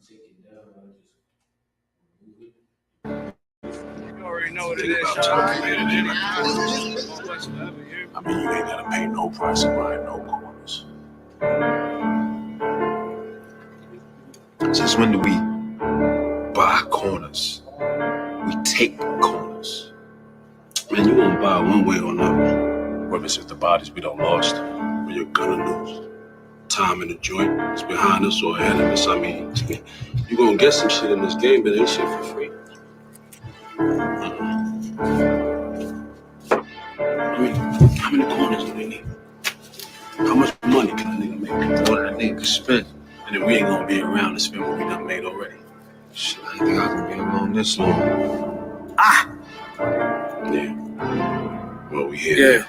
You already know what it is. I mean, you ain't gotta pay no price to buy no corners. Since when do we buy corners? We take corners. Man, you won't buy one way or another. Whether it's if the bodies we don't lost, or you're gonna lose. Time in the joint is behind us or ahead of us. I mean, you gonna get some shit in this game, but ain't shit for free. I mean, how many corners do we need? How much money can a nigga make? More than a nigga can spend. And then we ain't gonna be around to spend what we done made already. Shit, I ain't think I can be around this long. Yeah. Well, we here. Yeah.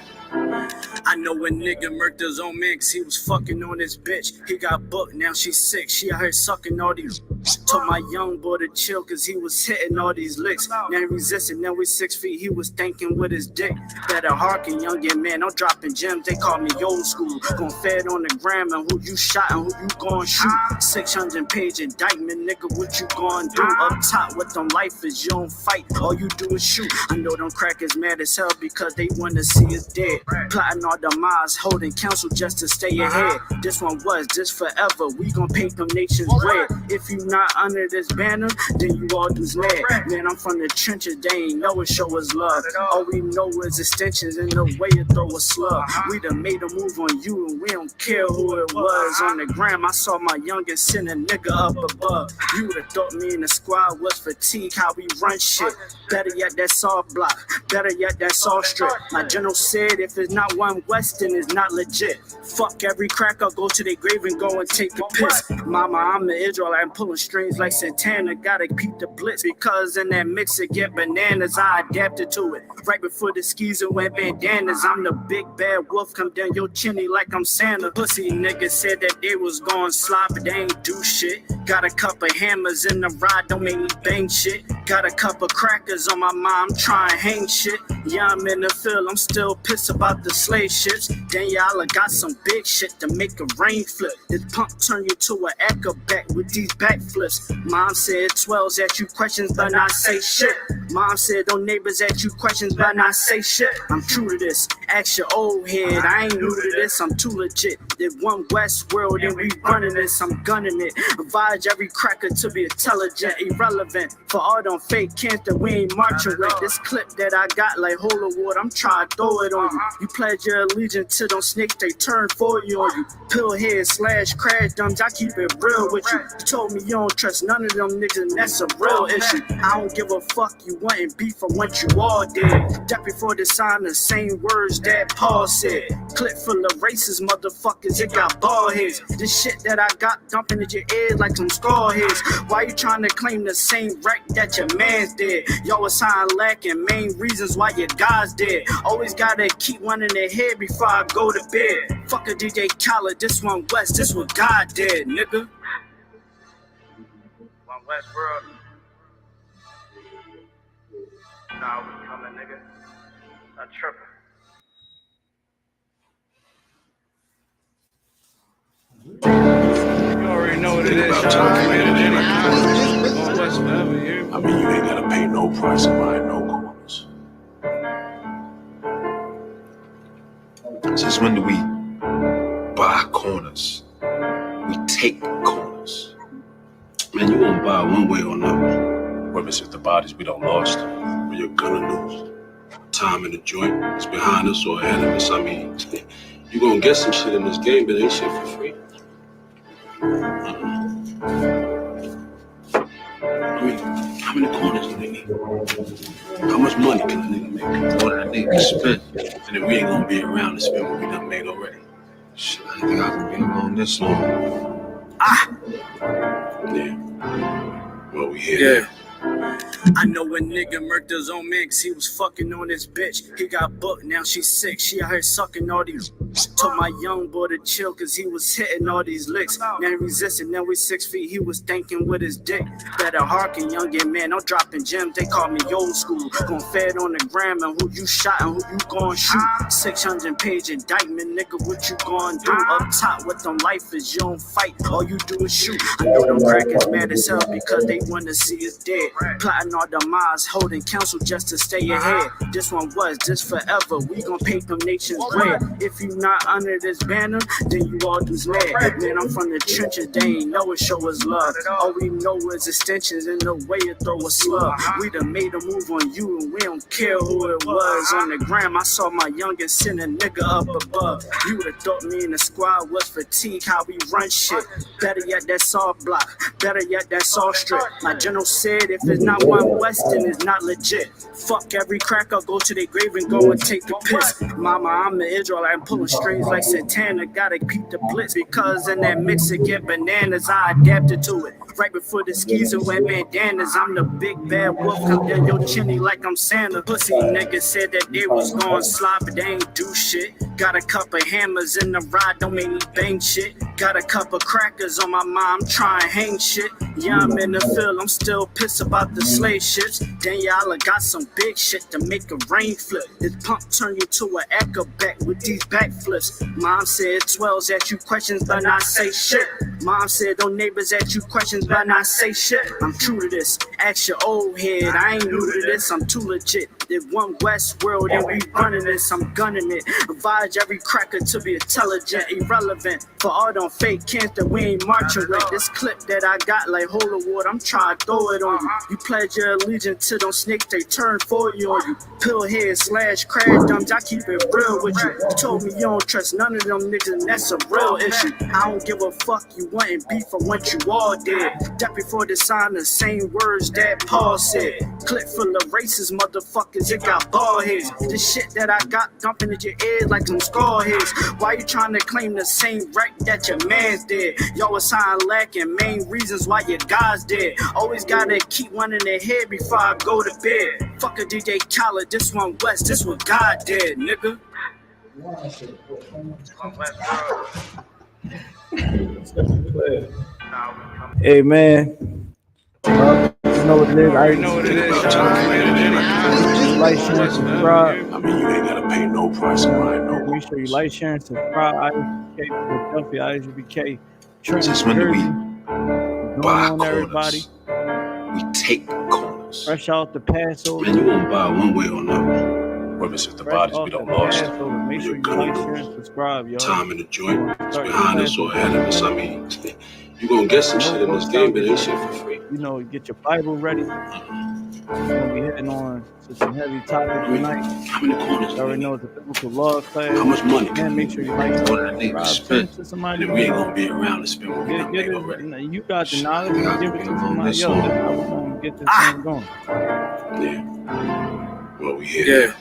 I know a nigga murked his own man 'cause he was fucking on his bitch. He got booked, now she's sick. She out here sucking all these. Told my young boy to chill 'cause he was hitting all these licks. Now he resisted, now we 6 feet. He was thinking with his dick. Better hearken, youngin' man. I'm dropping gems, they call me old school. Gon' fed on the gram and who you shot and who you gon' shoot. 600-page indictment, nigga, what you gon' do? Up top with them lifers, you don't fight, all you do is shoot. I know them crackers mad as hell because they wanna see us dead. Plotting our demise, holding counsel just to stay ahead. This one was, this forever. We gon' paint them nations red. If you not under this banner, then you all just mad. Man, I'm from the trenches, they ain't know it, show us love. All we know is extensions and the way you throw a slug. We done made a move on you and we don't care who it was. On the gram, I saw my youngest send a nigga up above. You would've thought me and the squad was fatigued, how we run shit. Better yet, that's all block. Better yet, that's all strip. My general said, if it's not one West, then it's not legit. Fuck every cracker, go to their grave and go and take a piss. Mama, I'm the Israelite, I'm pulling strings like Santana. Gotta keep the blitz, because in that mix it get bananas. I adapted to it. Right before the skis and went bandanas, I'm the big bad wolf, come down your chimney like I'm Santa. Pussy niggas said that they was gon' slide, but they ain't do shit. Got a couple hammers in the ride, don't make me bang shit. Got a couple crackers on my mind, I'm trying hang shit. Yeah, I'm in the field, I'm still pissed about the slave ships. Then y'all got some big shit to make a rain flip. This pump turn you to an echo back with these backflips. Mom said 12s ask you questions but not say shit. Mom said don't neighbors ask you questions but not say shit. I'm true to this, ask your old head, I ain't new to this, I'm too legit. There's one West world and we running this, I'm gunning it. Advise every cracker to be intelligent, irrelevant. For all them fake cans that we ain't marching with. This clip that I got like Holy Water, I'm trying to throw it on you. You pledge your allegiance to them snakes, they turn for you on you. Pillhead / crash dumps, I keep it real with you. You told me you don't trust none of them niggas and that's a real issue. I don't give a fuck, you wantin' beef from what you all did. That before the sign the same words that Paul said. Clip full of racist motherfuckers, it got bald heads. This shit that I got dumping at your ears like some skull heads. Why you trying to claim the same wreck that your man's did? Y'all was sign lacking, main reasons why your guys dead. Always gotta keep one in the head before I go to bed. Fuck a DJ Khaled, this one West, this what God did, nigga. One West world. Nah, we coming, nigga. I'm tripping. You already know what it is. I mean, you ain't gotta pay no price to buy no corners. Since when do we buy corners? We take corners. Man, you won't buy one way or another. Whether it's if the bodies we don't lost, or you're gonna lose. Time in the joint is behind us or ahead of us. I mean, you gonna get some shit in this game, but ain't shit for free. I mean, how many corners do we need? How much money can a nigga make? More than a nigga can spend. And then we ain't gonna be around to spend what we done made already. Shit, I ain't think I can be around this long. Yeah. Well, we here. Yeah. I know a nigga murked his own man 'cause he was fucking on his bitch. He got booked, now she's sick. She out here sucking all these. Told my young boy to chill cause he was hitting all these licks. Now he resisted, now we 6 feet, he was thinking with his dick. Better hearken, youngin' man, I'm dropping gems, they call me old school. Gon' fed on the gram and who you shot and who you gon' shoot. 600-page indictment, nigga, what you gon' do? Up top with them lifers, you don't fight, all you do is shoot. I know them crackers mad as hell because they wanna see us dead. Plotting all the miles, holding counsel just to stay ahead. This one was, this forever, we gon' paint them nations red. If you not under this banner, then you all dudes mad. Man, I'm from the trenches, they ain't know it, show us love. All we know is extensions in the way you throw a slug. We done made a move on you and we don't care who it was. On the gram, I saw my youngest send a nigga up above. You would've thought me and the squad was fatigued, how we run shit. Better yet, that's all block. Better yet, that's all strip. My general said, if it's not one West, then it's not legit. Fuck every cracker, go to their grave and go and take the piss. Mama, I'm an Israelite, I'm pulling strings like Santana. Gotta keep the blitz because in that mix it get bananas. I adapted to it. Right before the skis and wear bandanas, I'm the big bad wolf. Come down your chinny like I'm Santa. Pussy niggas said that they was gon' slide, but they ain't do shit. Got a couple hammers in the ride, don't make me bang shit. Got a couple crackers on my mind, trying hang shit. Yeah, I'm in the field, I'm still pissed about the slave ships. Then y'all got some big shit to make a rain flip. This pump turn you to an echo back with these backflips. Mom said 12s ask you questions, but not say shit. Mom said don't neighbors ask you questions, but not say shit. I'm true to this, ask your old head, I ain't new to this, I'm too legit. If one West world and we running this, I'm gunning it. Advise every cracker to be intelligent, irrelevant. For all them fake cans that we ain't marching with. This clip that I got like holy water, I'm trying to throw it on you. You pledge your allegiance to them snakes, they turn for you on you. Pillhead / crash dumps, I keep it real with you. You told me you don't trust none of them niggas, and that's a real issue. I don't give a fuck, you wantin' beef, I want you all dead. That before the sign the same words that Paul said. Clip full of racist motherfuckers, it got bald heads. This shit that I got dumping at your ears like some skull heads. Why you trying to claim the same wreck that your man's did? Y'all was sign lacking, main reasons why your guys dead. Always gotta keep one in the head before I go to bed. Fuck a DJ Khaled, this one West, this what God did, nigga. Hey man, you know what it is. I know what it is. Like, share, subscribe. I mean, you ain't gotta pay no price of mine, no. Make sure you like, share, and subscribe. I.S.U.P.K, Philadelphia, I.S.U.P.K, Trenton, Since when do we buy corners? Everybody. We take corners. Fresh out the Passover. Man, you won't buy one way or another. Whether it's the bodies we don't lost. Make sure you like, share, and subscribe, y'all. Time in the joint. It's behind us or ahead of us. I mean, you gonna get some shit in this game, but ain't shit for free. You know, get your Bible ready. We're gonna be hitting on to some heavy topics tonight. How many corners? You already know it's a biblical law class. How much money? And make sure you like, what the niggas spend. And we ain't gonna be around to spend what we done made already. You got the knowledge, and give it to somebody else. That's how we're gonna get this thing going. Yeah. Well, we here. Yeah.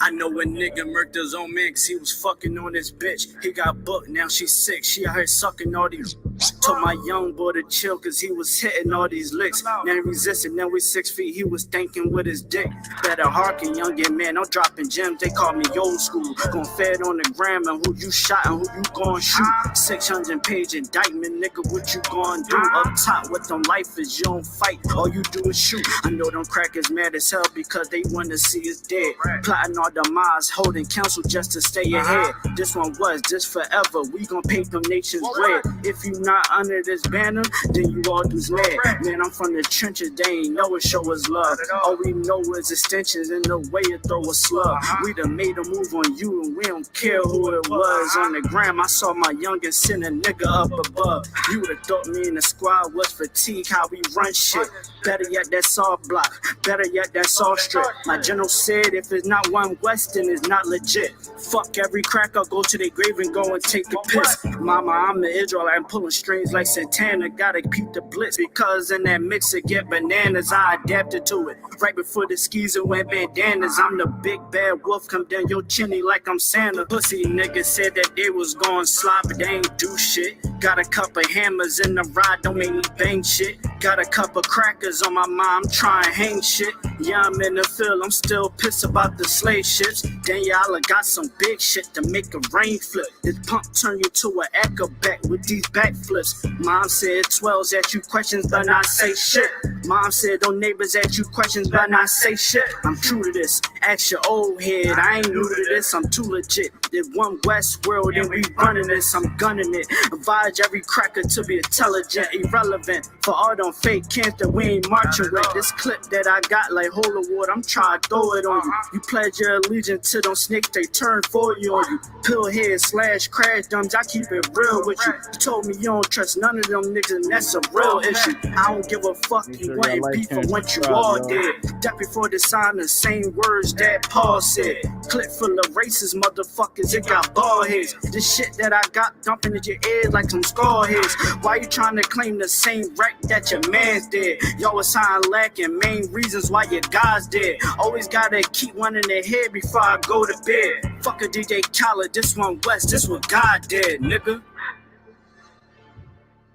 I know a nigga murked his own man cause he was fucking on this bitch. He got booked, now she's sick, she out here sucking all these. Told my young boy to chill cause he was hitting all these licks. Now he resisted, now we 6 feet, he was thinking with his dick. Better hearken, youngin' man, I'm dropping gems, they call me old school. Gon' fed on the gram and who you shot and who you gon' shoot. 600-page indictment, nigga, what you gon' do? Up top with them lifers, you don't fight, all you do is shoot. I know them crackers mad as hell because they wanna see us dead. Plotting all the miles, holding counsel just to stay ahead. This one was, this forever, we gon' paint them nations red. If you not under this banner, then you all dudes mad. Man, I'm from the trenches, they ain't know it, show us love. All we know is extensions in the way you throw a slug. We done made a move on you and we don't care who it was. On the gram, I saw my youngest send a nigga up above. You would've thought me and the squad was fatigued, how we run shit. Better yet, that's all block. Better yet, that's all strip. My general said, if it's not one West, then it's not legit. Fuck every cracker, go to their grave and go and take the piss. Mama, I'm an Israelite, I'm pulling strings like Santana. Gotta keep the blitz because in that mixer get bananas. I adapted to it right before the skis and went bandanas. I'm the big bad wolf, come down your chimney like I'm Santa. Pussy niggas said that they was going slop, but they ain't do shit. Got a couple hammers in the ride, don't make me bang shit. Got a couple crackers on my mind, I'm trying to hang shit. Yeah, I'm in the field, I'm still pissed about the slave ships. Gen.YAHANNA got some big shit to make a rain flip. This pump turn you to an acrobat with these backflips. Mom said 12s ask you questions, but not say shit. Mom said don't neighbors ask you questions, but not say shit. I'm true to this, ask your old head, I ain't new to this, I'm too legit. There's one West world and we running this, I'm gunning it. Advise every cracker to be intelligent, irrelevant. For all them fake cancer, we ain't marching with. This clip that I got like holy water, I'm trying to throw it on you. You pledge your allegiance to them snakes, they turn for you on you. Pillhead / crash dumps, I keep it real with you. You told me you don't trust none of them niggas, and that's a real issue. I don't give a fuck, you want beef for what you all did. That before the sign, the same words that Paul said. Clip full of racist motherfuckers, it got bald heads. This shit that I got dumping in your ears like some skull heads. Why you trying to claim the same wreck that your man's did? Y'all was sign lacking, main reasons why your guys dead. Always gotta keep one in their head before I go to bed. Fuck a DJ Khaled, this one West, this what God did, nigga.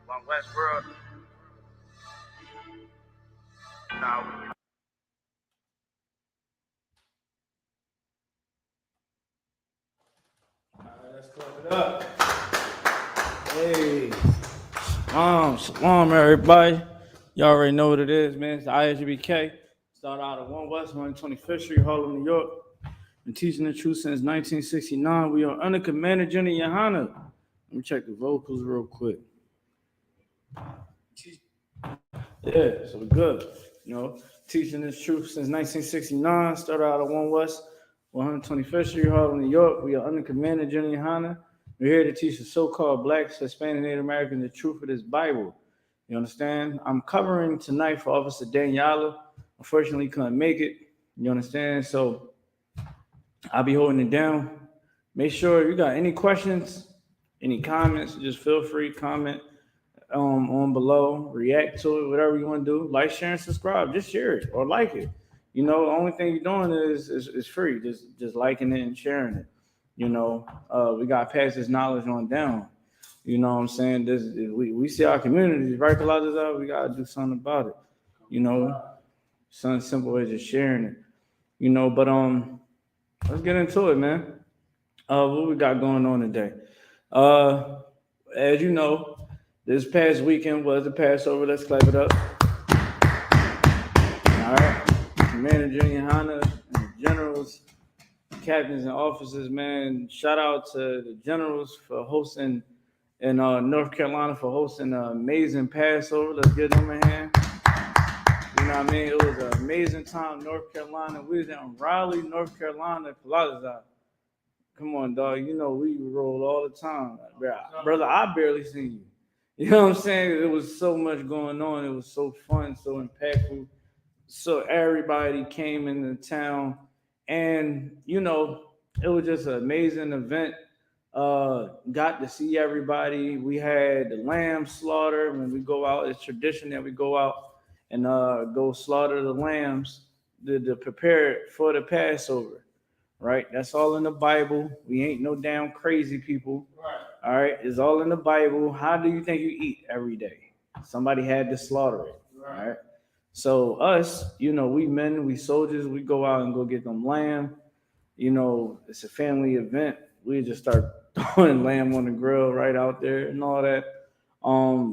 One West world. Nah. Let's clap it up. Hey, shalom, everybody. Y'all already know what it is, man. It's the I.S.U.P.K. Started out at 1 West, 125th Street, Harlem, New York. Been teaching the truth since 1969. We are under Commander GEN.YAHANNA. Let me check the vocals real quick. Yeah, so we're good. You know, teaching this truth since 1969. Started out at 1 West, 125th Street, Harlem, New York. We are under Commander GEN.YAHANNA. We're here to teach the so-called Blacks, Hispanic, Native American the truth of this Bible. You understand? I'm covering tonight for Officer Daniela. Unfortunately, couldn't make it. You understand? So I'll be holding it down. Make sure if you got any questions, any comments, just feel free to comment on below, react to it, whatever you want to do. Like, share, and subscribe. Just share it or like it. You know, the only thing you're doing is free. Just liking it and sharing it. You know, we got to pass this knowledge on down. You know what I'm saying? We see our communities, right? A lot of that, we got to do something about it. You know, something simple as just sharing it. You know, but let's get into it, man. What we got going on today? As you know, this past weekend was the Passover. Let's clap it up. All right. Commander GEN.YAHANNA and the generals, captains, and officers, man. Shout out to the generals for hosting in North Carolina for hosting an amazing Passover. Let's give them a hand. You know what I mean? It was an amazing time in North Carolina. We was in Raleigh, North Carolina, Plaza. Come on, dog. You know we roll all the time. Brother, I barely seen you. You know what I'm saying? It was so much going on. It was so fun, so impactful. So everybody came into town, and you know, it was just an amazing event. Got to see everybody. We had the lamb slaughter when we go out. It's tradition that we go out and go slaughter the lambs to prepare it for the Passover. Right? That's all in the Bible. We ain't no damn crazy people. Right. All right, it's all in the Bible. How do you think you eat every day? Somebody had to slaughter it. Right? So us, you know, we men, we soldiers, we go out and go get them lamb. You know, it's a family event. We just start throwing lamb on the grill right out there and all that.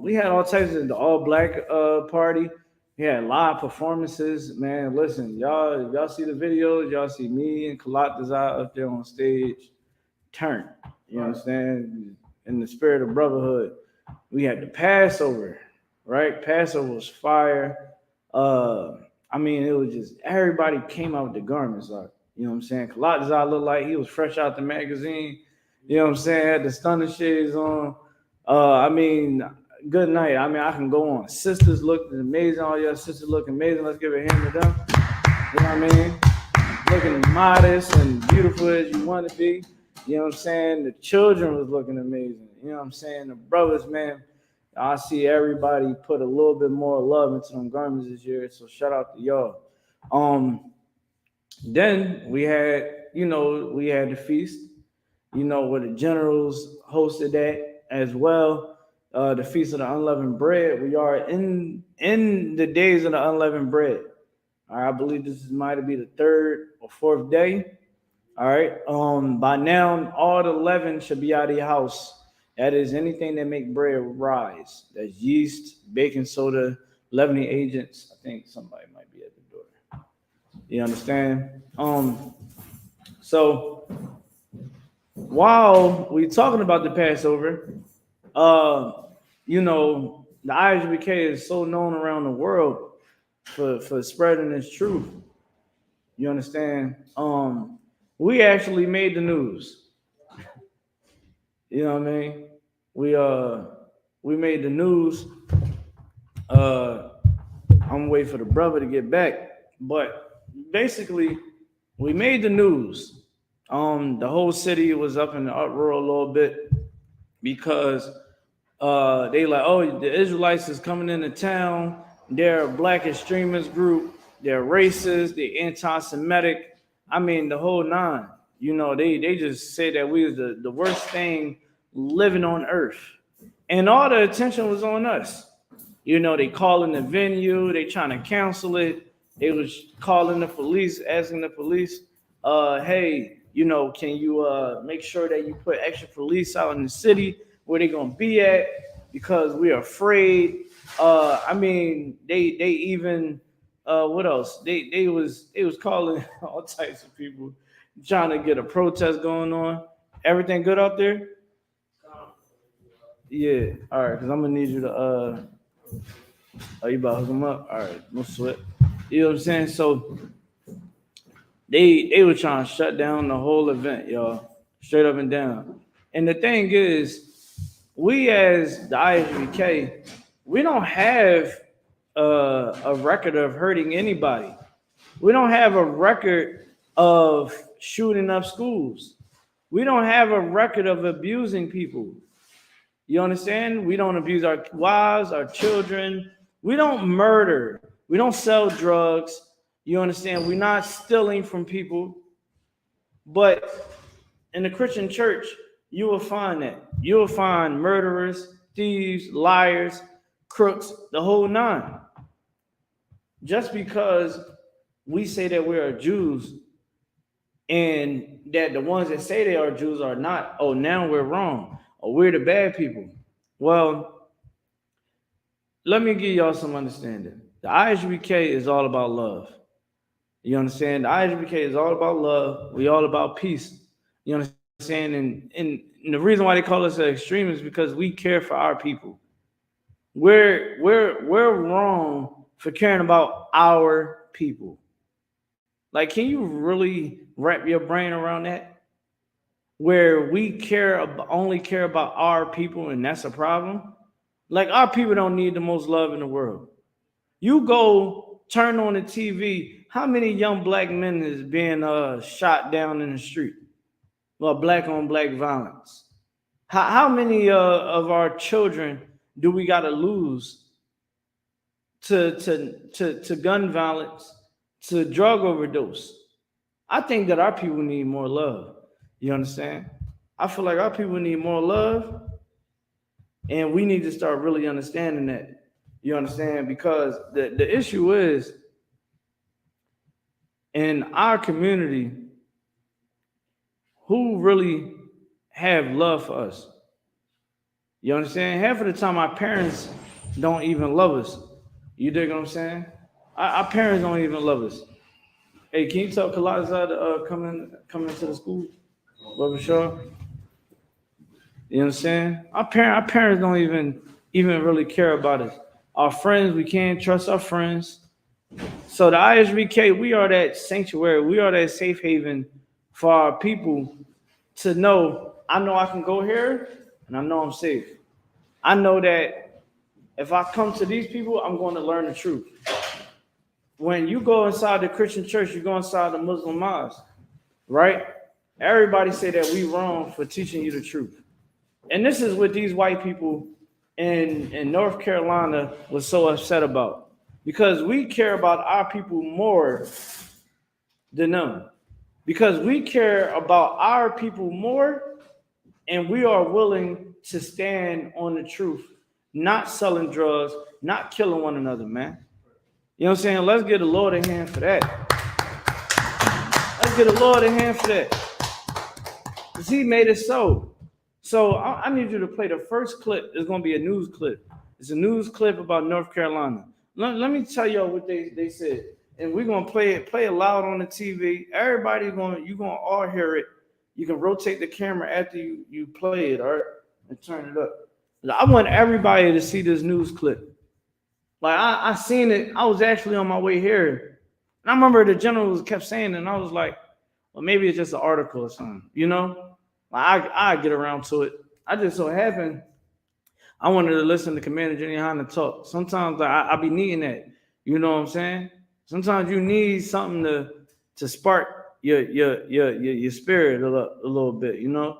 We had all types of the all black party. We had live performances. Man, listen, y'all see the videos, y'all see me and TITHES up there on stage. Turn. You understand? In the spirit of brotherhood. We had the Passover, right? Passover was fire. I mean, it was just everybody came out with the garments, like, you know what I'm saying? TITHES looked like he was fresh out the magazine. You know what I'm saying? Had the stunner shades on. I mean, good night. I mean, I can go on. Sisters looked amazing. All your sisters look amazing. Let's give a hand to them. You know what I mean? Looking modest and beautiful as you want to be. You know what I'm saying? The children was looking amazing. You know what I'm saying? The brothers, man. I see everybody put a little bit more love into them garments this year. So shout out to y'all. Then we had, we had the feast, where the generals hosted that as well. The feast of the unleavened bread. We are in the days of the unleavened bread. All right, I believe this might be the third or fourth day. All right. By now, all the leaven should be out of your house. That is anything that make bread rise. That's yeast, baking soda, leavening agents. I think somebody might be at the door. You understand? So while we talking about the Passover, the I.S.U.P.K is so known around the world for spreading this truth. You understand? We actually made the news. You know what I mean? We made the news. I'm waiting for the brother to get back, but basically, we made the news. The whole city was up in the uproar a little bit because they like, oh, the Israelites is coming into town. They're a black extremist group. They're racist. They're anti-Semitic. I mean, the whole nine. They just said that we was the worst thing living on earth. And all the attention was on us. They calling the venue. They trying to cancel it. They was calling the police, asking the police, hey, can you make sure that you put extra police out in the city where they gonna be at, because we're afraid. They even what else? They was calling all types of people trying to get a protest going on. Everything good out there? Yeah. All right, because I'm gonna need you to are you about to hook them up? All right, no sweat. You know what I'm saying? So they were trying to shut down the whole event, y'all, straight up and down. And the thing is, we as the I.S.U.P.K, we don't have a record of hurting anybody. We don't have a record of shooting up schools. We don't have a record of abusing people. You understand? We don't abuse our wives, our children. We don't murder. We don't sell drugs. You understand? We're not stealing from people. But in the Christian church, you will find that. You will find murderers, thieves, liars, crooks, the whole nine. Just because we say that we are Jews and that the ones that say they are Jews are not, oh, now we're wrong, or we're the bad people. Well, let me give y'all some understanding. The I.S.U.P.K is all about love. You understand? The I.S.U.P.K is all about love. We all about peace. You understand? And the reason why they call us an extreme is because we care for our people. We're wrong for caring about our people. Like, can you really wrap your brain around that? Where we only care about our people, and that's a problem. Like, our people don't need the most love in the world. You go turn on the TV, how many young black men is being shot down in the street? Well, black on black violence. How many of our children do we got to lose to gun violence, to drug overdose? I think that our people need more love. You understand? I feel like our people need more love, and we need to start really understanding that. You understand? Because the issue is, in our community, who really have love for us? You understand? Half of the time, our parents don't even love us. You dig what I'm saying? Our parents don't even love us. Hey, can you tell Kalazad to come into the school? Brother Shaw? You understand? Our parents don't even really care about us. Our friends, we can't trust our friends. So the I.S.U.P.K, we are that sanctuary. We are that safe haven for our people to know, I know I can go here and I know I'm safe. I know that if I come to these people, I'm going to learn the truth. When you go inside the Christian church, you go inside the Muslim mosque, right? Everybody say that we wrong for teaching you the truth. And this is what these white people in North Carolina was so upset about, because we care about our people more than them. Because we care about our people more, and we are willing to stand on the truth, not selling drugs, not killing one another, man. You know what I'm saying? Let's get the Lord a hand for that. Let's get the Lord a hand for that. Because he made it so. So I need you to play the first clip. It's going to be a news clip. It's a news clip about North Carolina. Let me tell y'all what they said. And we're going to play it loud on the TV. Everybody's going, you're going to all hear it. You can rotate the camera after you play it, all right? And turn it up. I want everybody to see this news clip. Like, I seen it. I was actually on my way here. And I remember the generals kept saying it, and I was like, well, maybe it's just an article or something, you know? Like, I get around to it. I just so happened I wanted to listen to Commander GEN.YAHANNA talk. Sometimes I be needing that. You know what I'm saying? Sometimes you need something to spark your spirit a little bit, you know?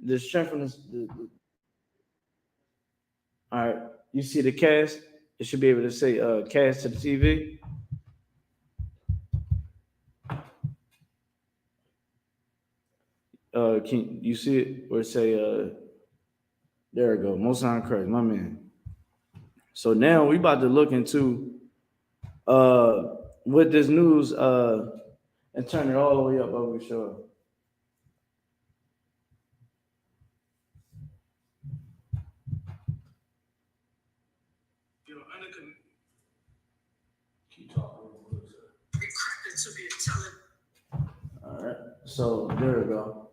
The strengthen all right. You see the cast? It should be able to say cast to the TV. Can you see it? Or say there we go. Most High Christ, my man. So now we about to look into with this news and turn it all the way up over the show. All right. So there we go.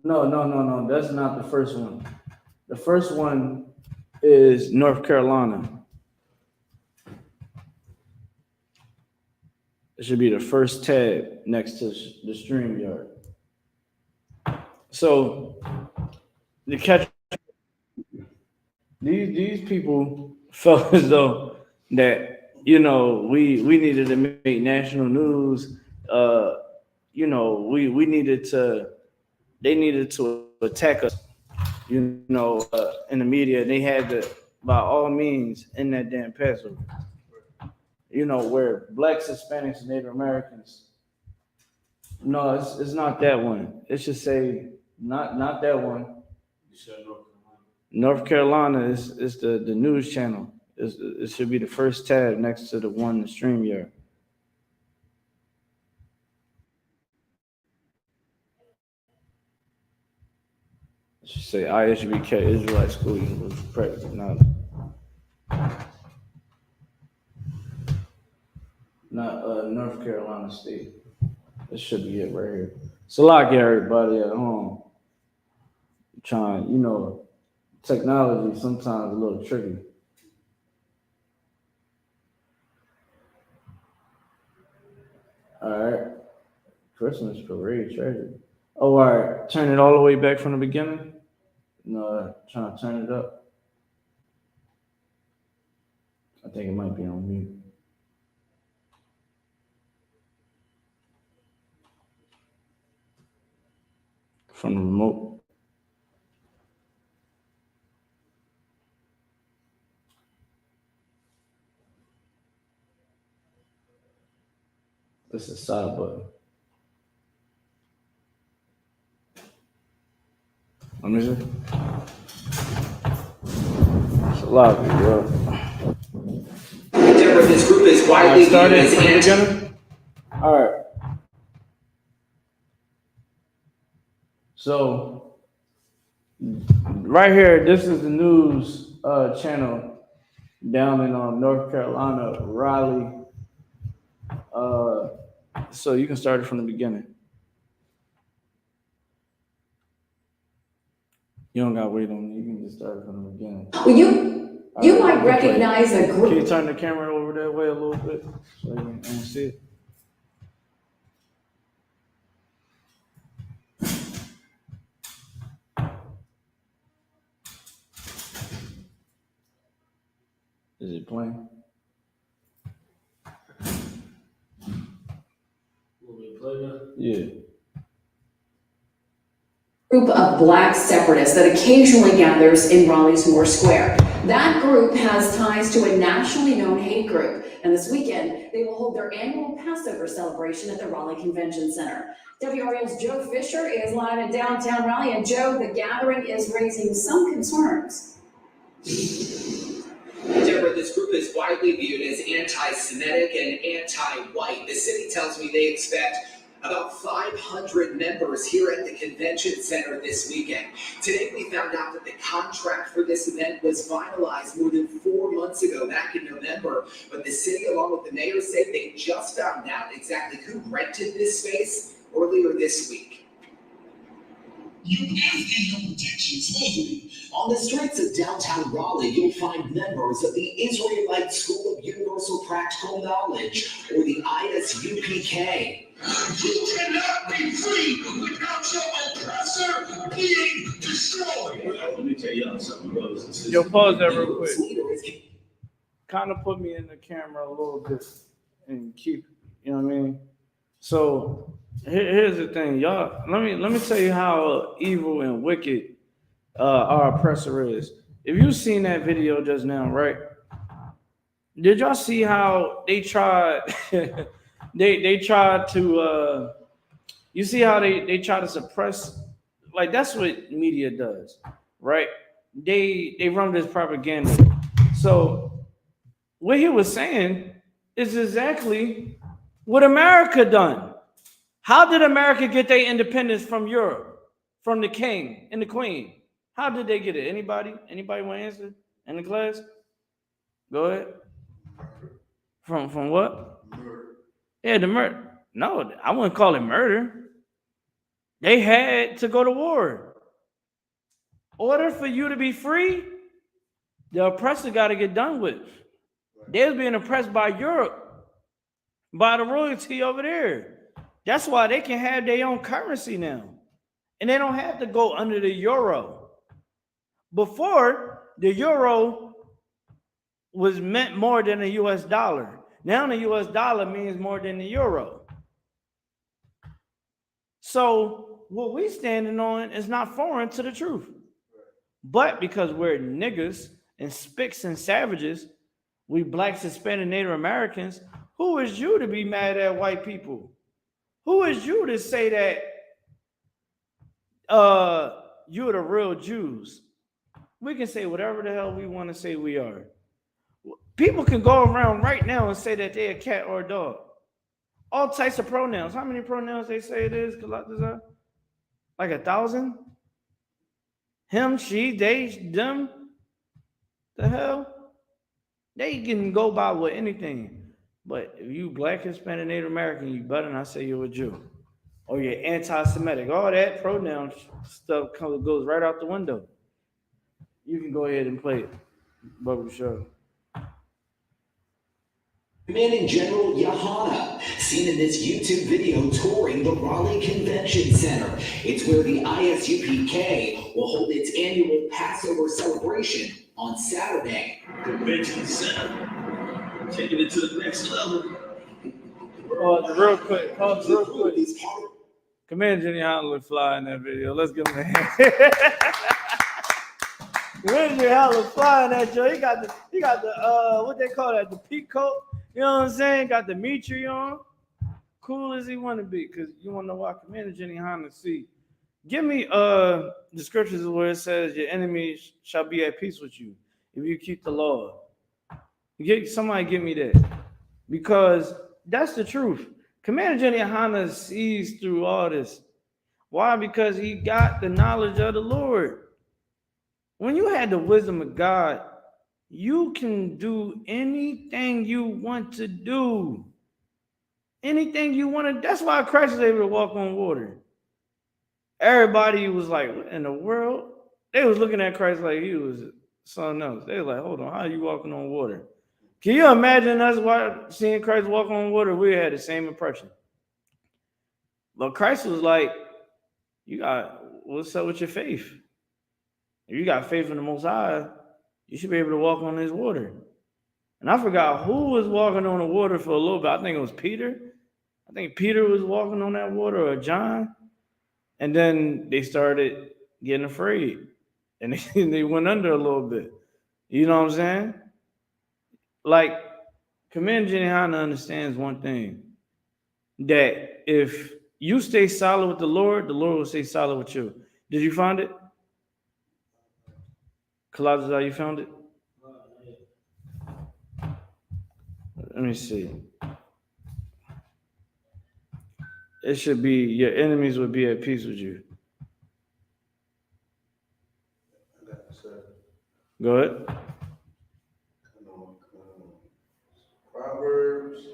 No. That's not the first one. The first one is North Carolina. It should be the first tab next to the StreamYard. So the catch, these people felt as though that, you know, we needed to make national news. You know, we needed to, they needed to attack us, you know, in the media. They had to, by all means, end that damn Passover. You know, where blacks, Hispanics, and Native Americans. No, it's not that one. It should say not that one. North Carolina is the news channel. It should be the first tab next to the one in StreamYard. It should say I.S.U.P.K, Israelite School University Practice Knowledge. Not North Carolina State. This should be it right here. So like everybody at home trying, you know, technology sometimes a little tricky. All right. Christmas parade treasure. Oh, all right. Turn it all the way back from the beginning. No, trying to turn it up. I think it might be on mute. From the remote. This is side button. Let me see. It's a lot of you, This group is widely viewed as anti. All right. So right here, this is the news channel down in North Carolina, Raleigh. So you can start it from the beginning. You don't gotta wait on me. You can just start it from the beginning. Well, you might recognize a group. Can you turn the camera over that way a little bit so you can see it? Is it playing? Will we play that? Yeah. Group of black separatists that occasionally gathers in Raleigh's Moore Square. That group has ties to a nationally known hate group, and this weekend they will hold their annual Passover celebration at the Raleigh Convention Center. WRAL's Joe Fisher is live in downtown Raleigh, and Joe, the gathering is raising some concerns. Deborah, this group is widely viewed as anti-Semitic and anti-white. The city tells me they expect about 500 members here at the convention center this weekend. Today we found out that the contract for this event was finalized more than 4 months ago, back in November. But the city, along with the mayor, said they just found out exactly who rented this space earlier this week. You have income protection, supposedly. On the streets of downtown Raleigh, you'll find members of the Israelite School of Universal Practical Knowledge, or the I.S.U.P.K. You cannot be free without your oppressor being destroyed. Let me tell y'all something, brothers and sisters. Yo, pause that real quick. Kind of put me in the camera a little bit and keep, you know what I mean? So here's the thing, y'all. Let me tell you how evil and wicked our oppressor is. If you've seen that video just now, right? Did y'all see how they tried? they tried to. You see how they try to suppress? Like that's what media does, right? They run this propaganda. So what he was saying is exactly what America done. How did America get their independence from Europe, from the king and the queen? How did they get it? Anybody want to answer in the class? Go ahead. From what? Murder. Yeah, the murder. No, I wouldn't call it murder. They had to go to war. Order for you to be free, the oppressor got to get done with. They was being oppressed by Europe, by the royalty over there. That's why they can have their own currency now. And they don't have to go under the euro. Before, the euro was meant more than the US dollar. Now the US dollar means more than the euro. So what we standing on is not foreign to the truth. But because we're niggas and spicks and savages, we blacks, Hispanic, Native Americans, who is you to be mad at white people? Who is you to say that you're the real Jews? We can say whatever the hell we want to say we are. People can go around right now and say that they're a cat or a dog. All types of pronouns. How many pronouns they say it is? Like 1,000? Him, she, they, them. The hell? They can go by with anything. But if you black, Hispanic, Native American, you better not say you're a Jew. Or you're anti-Semitic. All that pronoun stuff goes right out the window. You can go ahead and play it. Bubble show. Commanding General Yahanna, seen in this YouTube video touring the Raleigh Convention Center. It's where the I.S.U.P.K will hold its annual Passover celebration on Saturday. Convention Center. Taking it to the next level. Real quick. Commander Johnny look fly in that video. Let's give him a hand. Commander Johnny look fly in that Joe. He got the what they call that, the peak coat. You know what I'm saying? Got the Mitri on. Cool as he want to be, because you want to know why Commander Johnny see. Give me the scriptures where it says your enemies shall be at peace with you if you keep the law. Somebody give me that, because that's the truth. Commander Johnny sees through all this. Why? Because he got the knowledge of the Lord. When you had the wisdom of God, you can do anything you want to do. Anything you want to. That's why Christ was able to walk on water. Everybody was like, what in the world? They was looking at Christ like he was something else. They were like, hold on, how are you walking on water? Can you imagine us seeing Christ walk on water? We had the same impression. But Christ was like, what's up with your faith? If you got faith in the Most High, you should be able to walk on this water. And I forgot who was walking on the water for a little bit. I think it was Peter. I think Peter was walking on that water, or John. And then they started getting afraid. And they went under a little bit. You know what I'm saying? Like, Commander GEN.YAHANNA understands one thing, that if you stay solid with the Lord will stay solid with you. Did you find it? Colossians, how you found it? Let me see. It should be your enemies would be at peace with you. Go ahead. Proverbs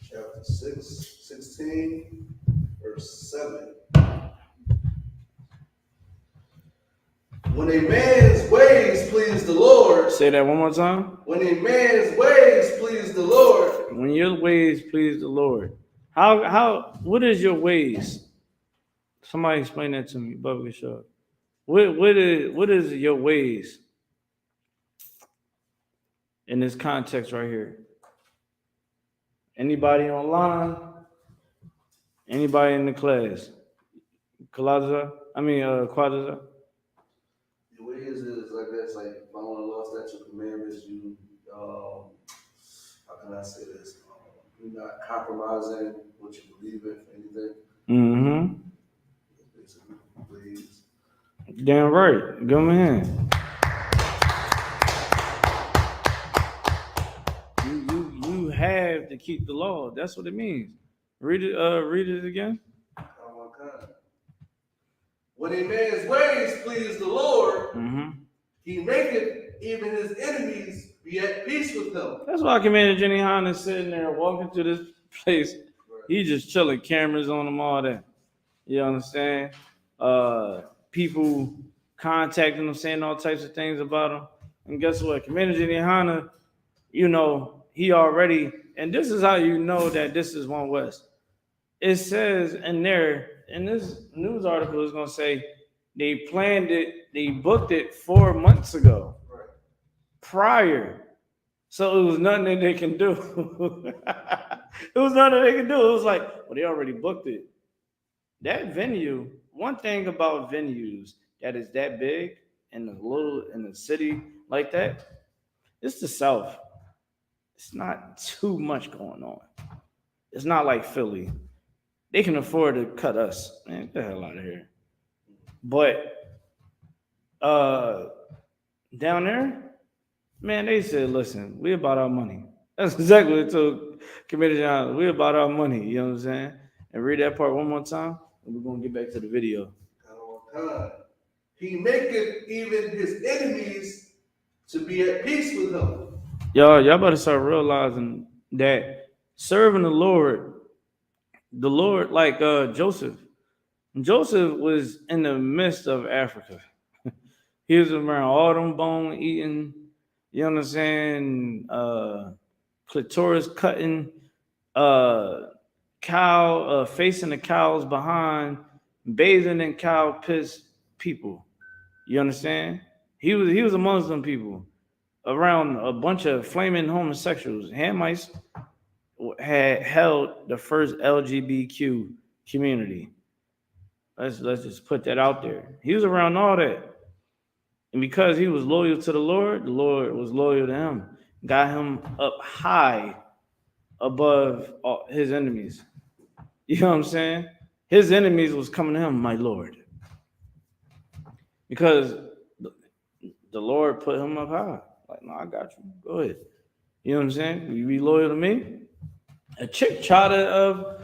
chapter 16, verse 7. When a man's ways please the Lord. Say that one more time. When a man's ways please the Lord. When your ways please the Lord. What is your ways? Somebody explain that to me, Bubba Shaw. What is your ways in this context right here? Anybody online? Anybody in the class? Quadaza? The way is like that's like following law, statute, commandments. You, how can I say this? You're not compromising what you believe in for anything. Mm-hmm. Basically, ways. Damn right. Go ahead. You have to keep the law. That's what it means. Read it again. When a man's ways please the Lord, Mm-hmm. he maketh even his enemies be at peace with him. That's why Commander GEN.YAHANNA is sitting there walking to this place. Right. He just chilling, cameras on him, all that. You understand? People contacting him, saying all types of things about him. And guess what? Commander GEN.YAHANNA, you know, he already, and this is how you know that this is One West. It says in there, in this news article, is going to say they planned it, they booked it 4 months ago, right, prior. So it was nothing that they can do. It was nothing they can do. It was like, well, they already booked it. That venue, one thing about venues that is that big in the city like that, it's the South. It's not too much going on. It's not like Philly. They can afford to cut us. Man, get the hell out of here. But down there, man, they said, listen, we about our money. That's exactly what it told Commander GEN.YAHANNA. We about our money, you know what I'm saying? And read that part one more time, and we're going to get back to the video. He maketh even his enemies to be at peace with him. Y'all better start realizing that serving the Lord, like Joseph. Joseph was in the midst of Africa. He was around all them bone eating, you understand, clitoris cutting, cow, facing the cows behind, bathing in cow piss people. You understand? He was amongst them people, around a bunch of flaming homosexuals. Hamites had held the first LGBTQ community. Let's just put that out there. He was around all that. And because he was loyal to the Lord was loyal to him. Got him up high above his enemies. You know what I'm saying? His enemies was coming to him, my Lord. Because the Lord put him up high. Like, no, I got you. Go ahead. You know what I'm saying? You be loyal to me? A chick tried to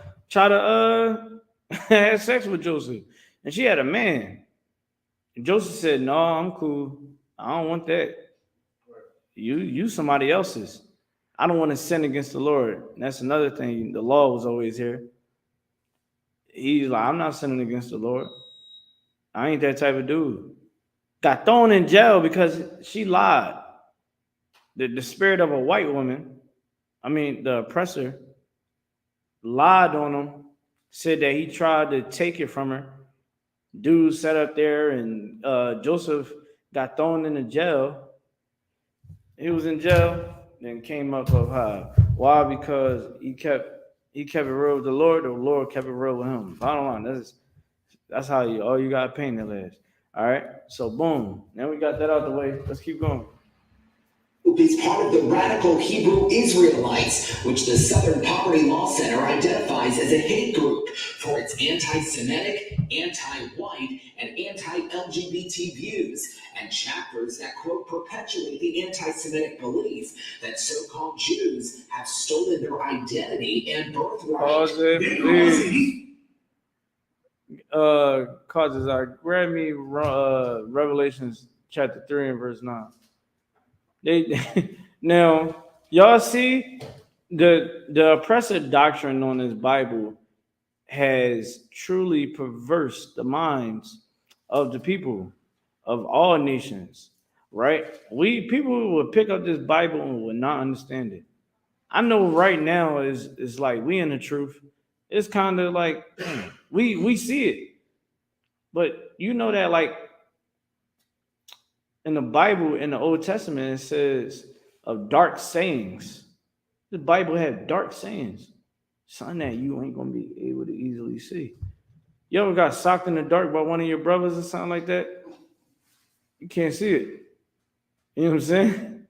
have sex with Joseph. And she had a man. And Joseph said, no, I'm cool. I don't want that. You somebody else's. I don't want to sin against the Lord. And that's another thing. The law was always here. He's like, I'm not sinning against the Lord. I ain't that type of dude. Got thrown in jail because she lied. The spirit of a white woman, the oppressor, lied on him, said that he tried to take it from her. Dude sat up there, and Joseph got thrown into jail. He was in jail, then came up high. Why? Because he kept it real with the Lord kept it real with him. Bottom line, that's how all you got to paint it as. All right. So boom. Now we got that out the way. Let's keep going. Is part of the radical Hebrew Israelites, which the Southern Poverty Law Center identifies as a hate group for its anti-Semitic, anti-white, and anti-LGBT views, and chapters that, quote, perpetuate the anti-Semitic belief that so-called Jews have stolen their identity and birthright. Pause it, please. Causes I grab me Revelations chapter 3 and verse 9. They now y'all see the oppressive doctrine on this Bible has truly perversed the minds of the people of all nations, right? We people would pick up this Bible and would not understand it. I know right now is like we in the truth. It's kind of like we see it, but you know that like in the Bible in the Old Testament it says of dark sayings. The Bible had dark sayings, something that you ain't gonna be able to easily see. You ever got socked in the dark by one of your brothers or something like that? You can't see it. You know what I'm saying?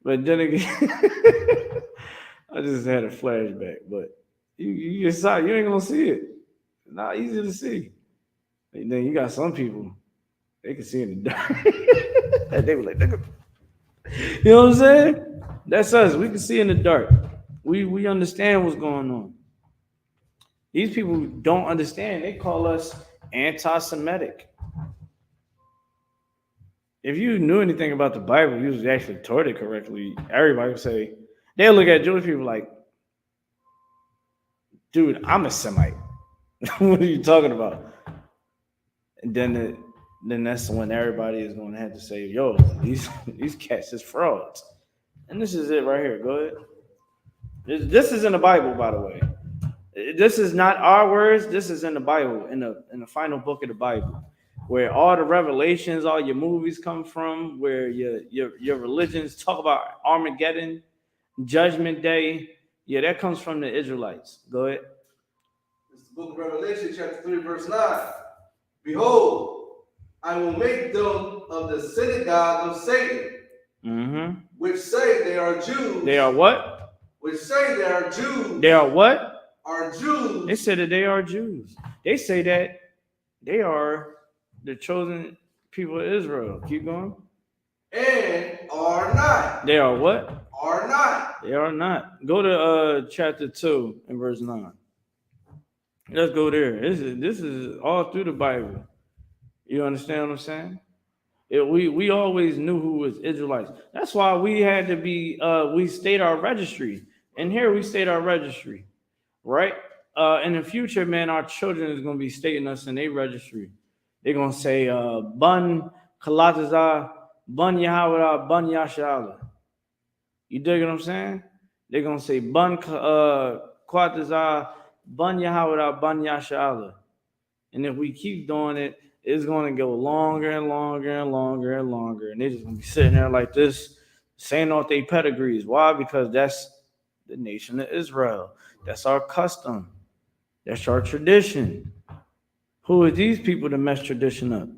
But then again, I just had a flashback. But you get socked, you ain't gonna see it. It's not easy to see. And then you got some people, they can see in the dark. And they were like, look at, you know what I'm saying? That's us. We can see in the dark. We understand what's going on. These people don't understand. They call us anti-Semitic. If you knew anything about the Bible, you was actually taught it correctly. Everybody would say, they'll look at Jewish people like, dude, I'm a Semite. What are you talking about? And then that's when everybody is going to have to say, yo, these cats is frauds. And this is it right here. Go ahead. This is in the Bible, by the way. This is not our words. This is in the Bible, in the final book of the Bible, where all the revelations, all your movies come from, where your religions talk about Armageddon, Judgment Day. Yeah, that comes from the Israelites. Go ahead. It's the book of Revelation, chapter 3, verse 9. Behold, I will make them of the synagogue of Satan, which say they are Jews. They are what? Which say they are Jews. They are what? Are Jews. They say that they are Jews. They say that they are the chosen people of Israel. Keep going. And are not. They are what? Are not. They are not. Go to chapter 2 and verse 9. Let's go there. This is all through the Bible. You understand what I'm saying? We always knew who was Israelites. That's why we had to be we state our registry. And here we state our registry. Right? In the future, man, our children is gonna be stating us in their registry. They're gonna say Bun Kalataza, Bun Yahawah, Bun Yashala. You dig what I'm saying? They're gonna say Bun Kwataza, Bun Yahawah, Bun Yashala. And if we keep doing it, it's gonna go longer and longer and longer and longer. And they're just gonna be sitting there like this, saying off their pedigrees. Why? Because that's the nation of Israel. That's our custom. That's our tradition. Who are these people to mess tradition up?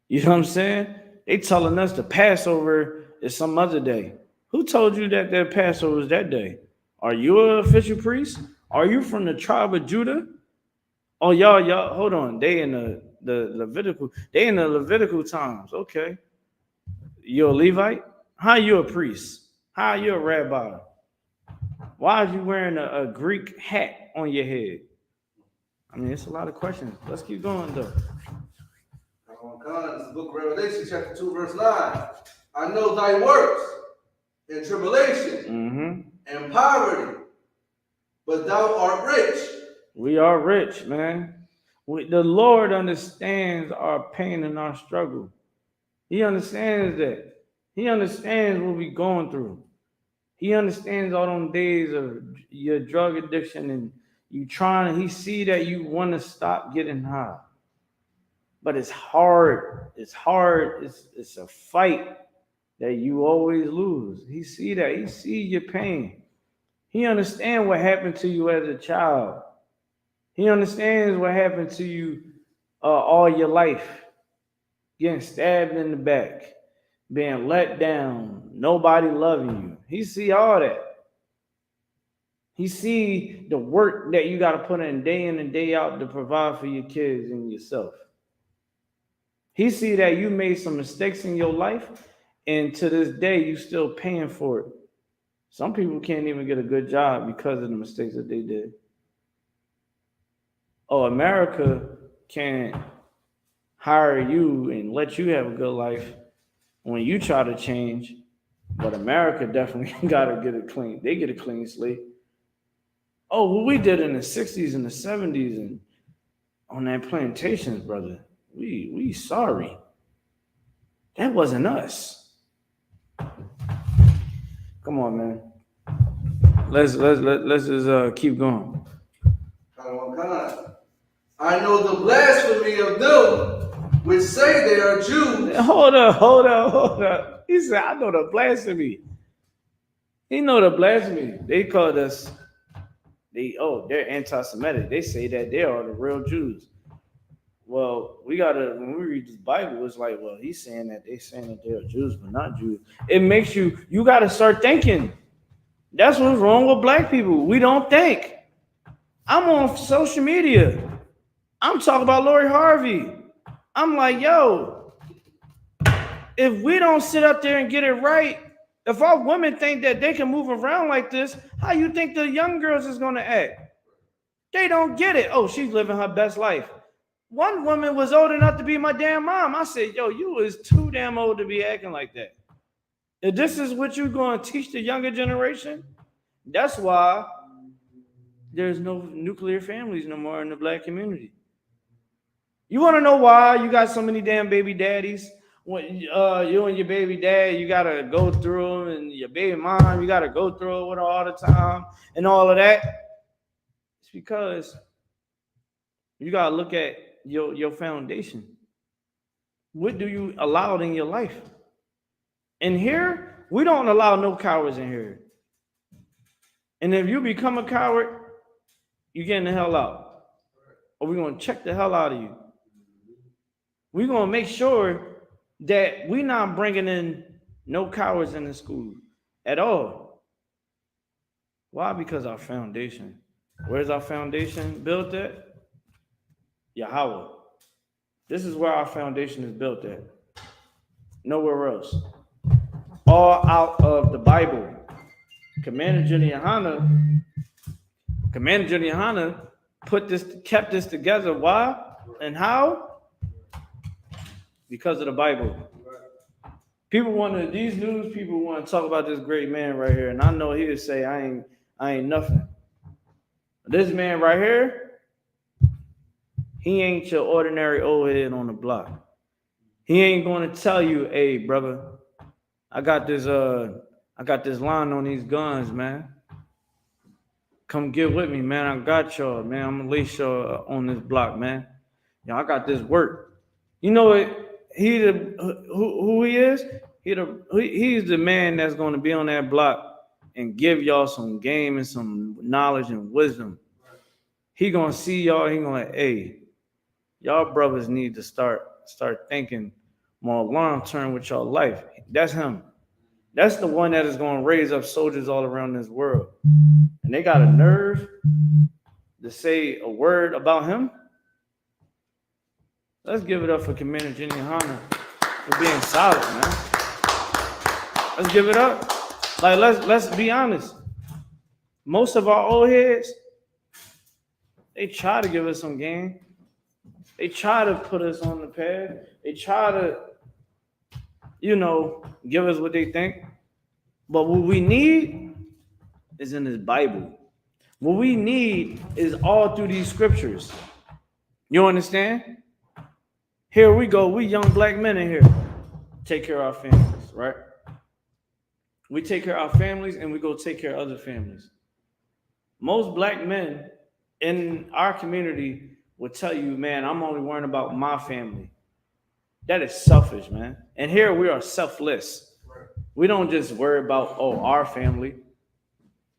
You know what I'm saying? They telling us the Passover is some other day. Who told you that their Passover is that day? Are you an official priest? Are you from the tribe of Judah? Oh, y'all, hold on. They in the Levitical times. Okay. You're a Levite? How you a priest? How you a rabbi? Why are you wearing a Greek hat on your head? I mean, it's a lot of questions. Let's keep going, though. This is the book of Revelation, chapter 2, verse 9. I know thy works and tribulation and poverty, but thou art rich. We are rich, man. The Lord understands our pain and our struggle. He understands that. He understands what we're going through. He understands all them days of your drug addiction and you trying, he see that you want to stop getting high. But it's hard. It's hard. It's a fight that you always lose. He see that. He see your pain. He understands what happened to you as a child. He understands what happened to you all your life, getting stabbed in the back, being let down, nobody loving you. He see all that. He see the work that you got to put in and day out to provide for your kids and yourself. He see that you made some mistakes in your life, and to this day, you still paying for it. Some people can't even get a good job because of the mistakes that they did. Oh, America can't hire you and let you have a good life when you try to change, but America definitely got to get it clean. They get a clean slate. Oh, what we did in the 60s and the 70s and on that plantations, brother, we sorry. That wasn't us. Come on, man. Let's just keep going. I know the blasphemy of them which say they are Jews. Hold up. He said, I know the blasphemy. He know the blasphemy. They called us, they're anti-Semitic. They say that they are the real Jews. Well, when we read this Bible, it's like, well, he's saying that they're Jews, but not Jews. It makes you got to start thinking. That's what's wrong with black people. We don't think. I'm on social media. I'm talking about Lori Harvey. I'm like, yo, if we don't sit up there and get it right, if our women think that they can move around like this, how you think the young girls is going to act? They don't get it. Oh, she's living her best life. One woman was old enough to be my damn mom. I said, yo, you is too damn old to be acting like that. If this is what you're going to teach the younger generation, that's why there's no nuclear families no more in the black community. You want to know why you got so many damn baby daddies? When you and your baby dad, you got to go through them, and your baby mom, you got to go through it with her all the time and all of that. It's because you got to look at your foundation. What do you allow in your life? In here, we don't allow no cowards in here. And if you become a coward, you're getting the hell out. Or we're going to check the hell out of you. We're going to make sure that we're not bringing in no cowards in the school at all. Why? Because our foundation. Where's our foundation built at? Yahweh. This is where our foundation is built at. Nowhere else. All out of the Bible. Commander GEN.YAHANNA kept this together. Why and how? Because of the Bible. These news people want to talk about this great man right here, and I know he would say, I ain't nothing. This man right here, he ain't your ordinary old head on the block. He ain't going to tell you, hey, brother, I got this line on these guns, man. Come get with me, man. I got y'all, man. I'm gonna lace y'all on this block, man. Yo, I got this work. You know what? Who he is? He's the man that's going to be on that block and give y'all some game and some knowledge and wisdom. He gonna see y'all. He gonna like, hey, y'all brothers need to start thinking more long term with y'all life. That's him. That's the one that is going to raise up soldiers all around this world. And they got a nerve to say a word about him. Let's give it up for Commander GEN.YAHANNA for being solid, man. Let's give it up. Like, let's be honest. Most of our old heads, they try to give us some game. They try to put us on the path. They try to, give us what they think. But what we need is in this Bible. What we need is all through these scriptures. You understand? Here we go. We young black men in here. Take care of our families, right? We take care of our families and we go take care of other families. Most black men in our community will tell you, man, I'm only worrying about my family. That is selfish, man. And here we are selfless. We don't just worry about, our family.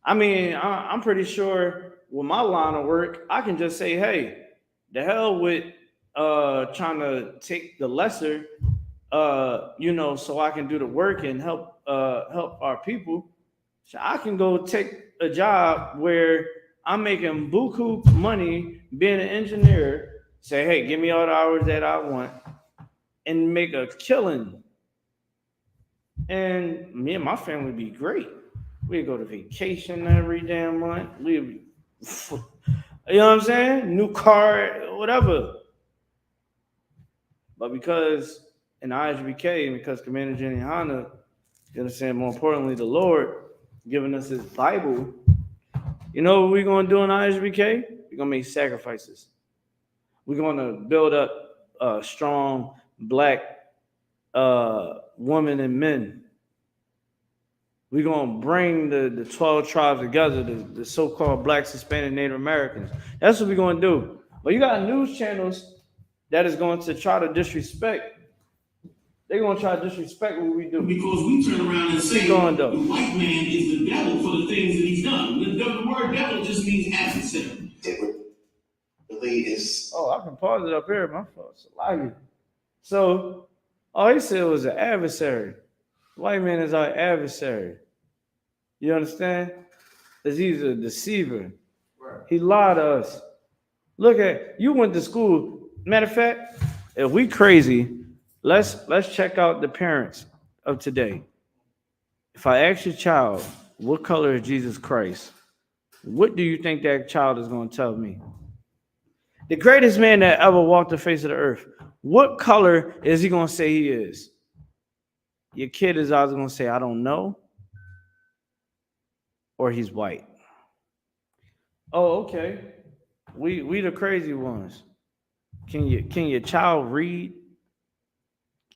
I mean, I'm pretty sure with my line of work, I can just say, hey, the hell with trying to take the lesser, so I can do the work and help our people. So I can go take a job where I'm making buku money being an engineer, say, hey, give me all the hours that I want, and make a killing. And me and my family would be great. We'd go to vacation every damn month. We'd be, you know what I'm saying? New car, whatever. But because in I.S.U.P.K, and because Commander GEN.YAHANNA, you understand, more importantly, the Lord giving us his Bible, you know what we're going to do in I.S.U.P.K? We're going to make sacrifices. We're going to build up strong black women and men. We're going to bring the 12 tribes together, the so-called blacks, Hispanic, Native Americans. That's what we're going to do. But you got news channels that is going to try to disrespect. They're going to try to disrespect what we do. Because we turn around and say the white man is the devil for the things that he's done. The word devil just means adversary. It really is. Oh, I can pause it up here. My fault. So, all he said was an adversary. White man is our adversary. You understand? Because he's a deceiver. Right. He lied to us. Look at, you went to school. Matter of fact, if we crazy, let's check out the parents of today. If I ask your child, what color is Jesus Christ? What do you think that child is going to tell me? The greatest man that ever walked the face of the earth, what color is he going to say he is? Your kid is either going to say, I don't know, or he's white. Oh, okay. We the crazy ones. Can your child read?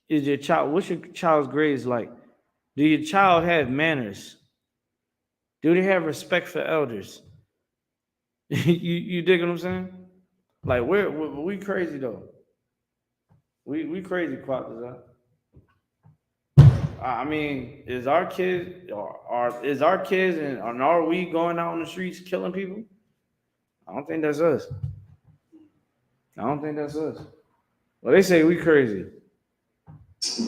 What's your child's grades like? Do your child have manners? Do they have respect for elders? you dig what I'm saying? Like we crazy though. We crazy quatters, huh? I mean, is our kids and are we going out on the streets killing people? I don't think that's us. Well, they say we crazy.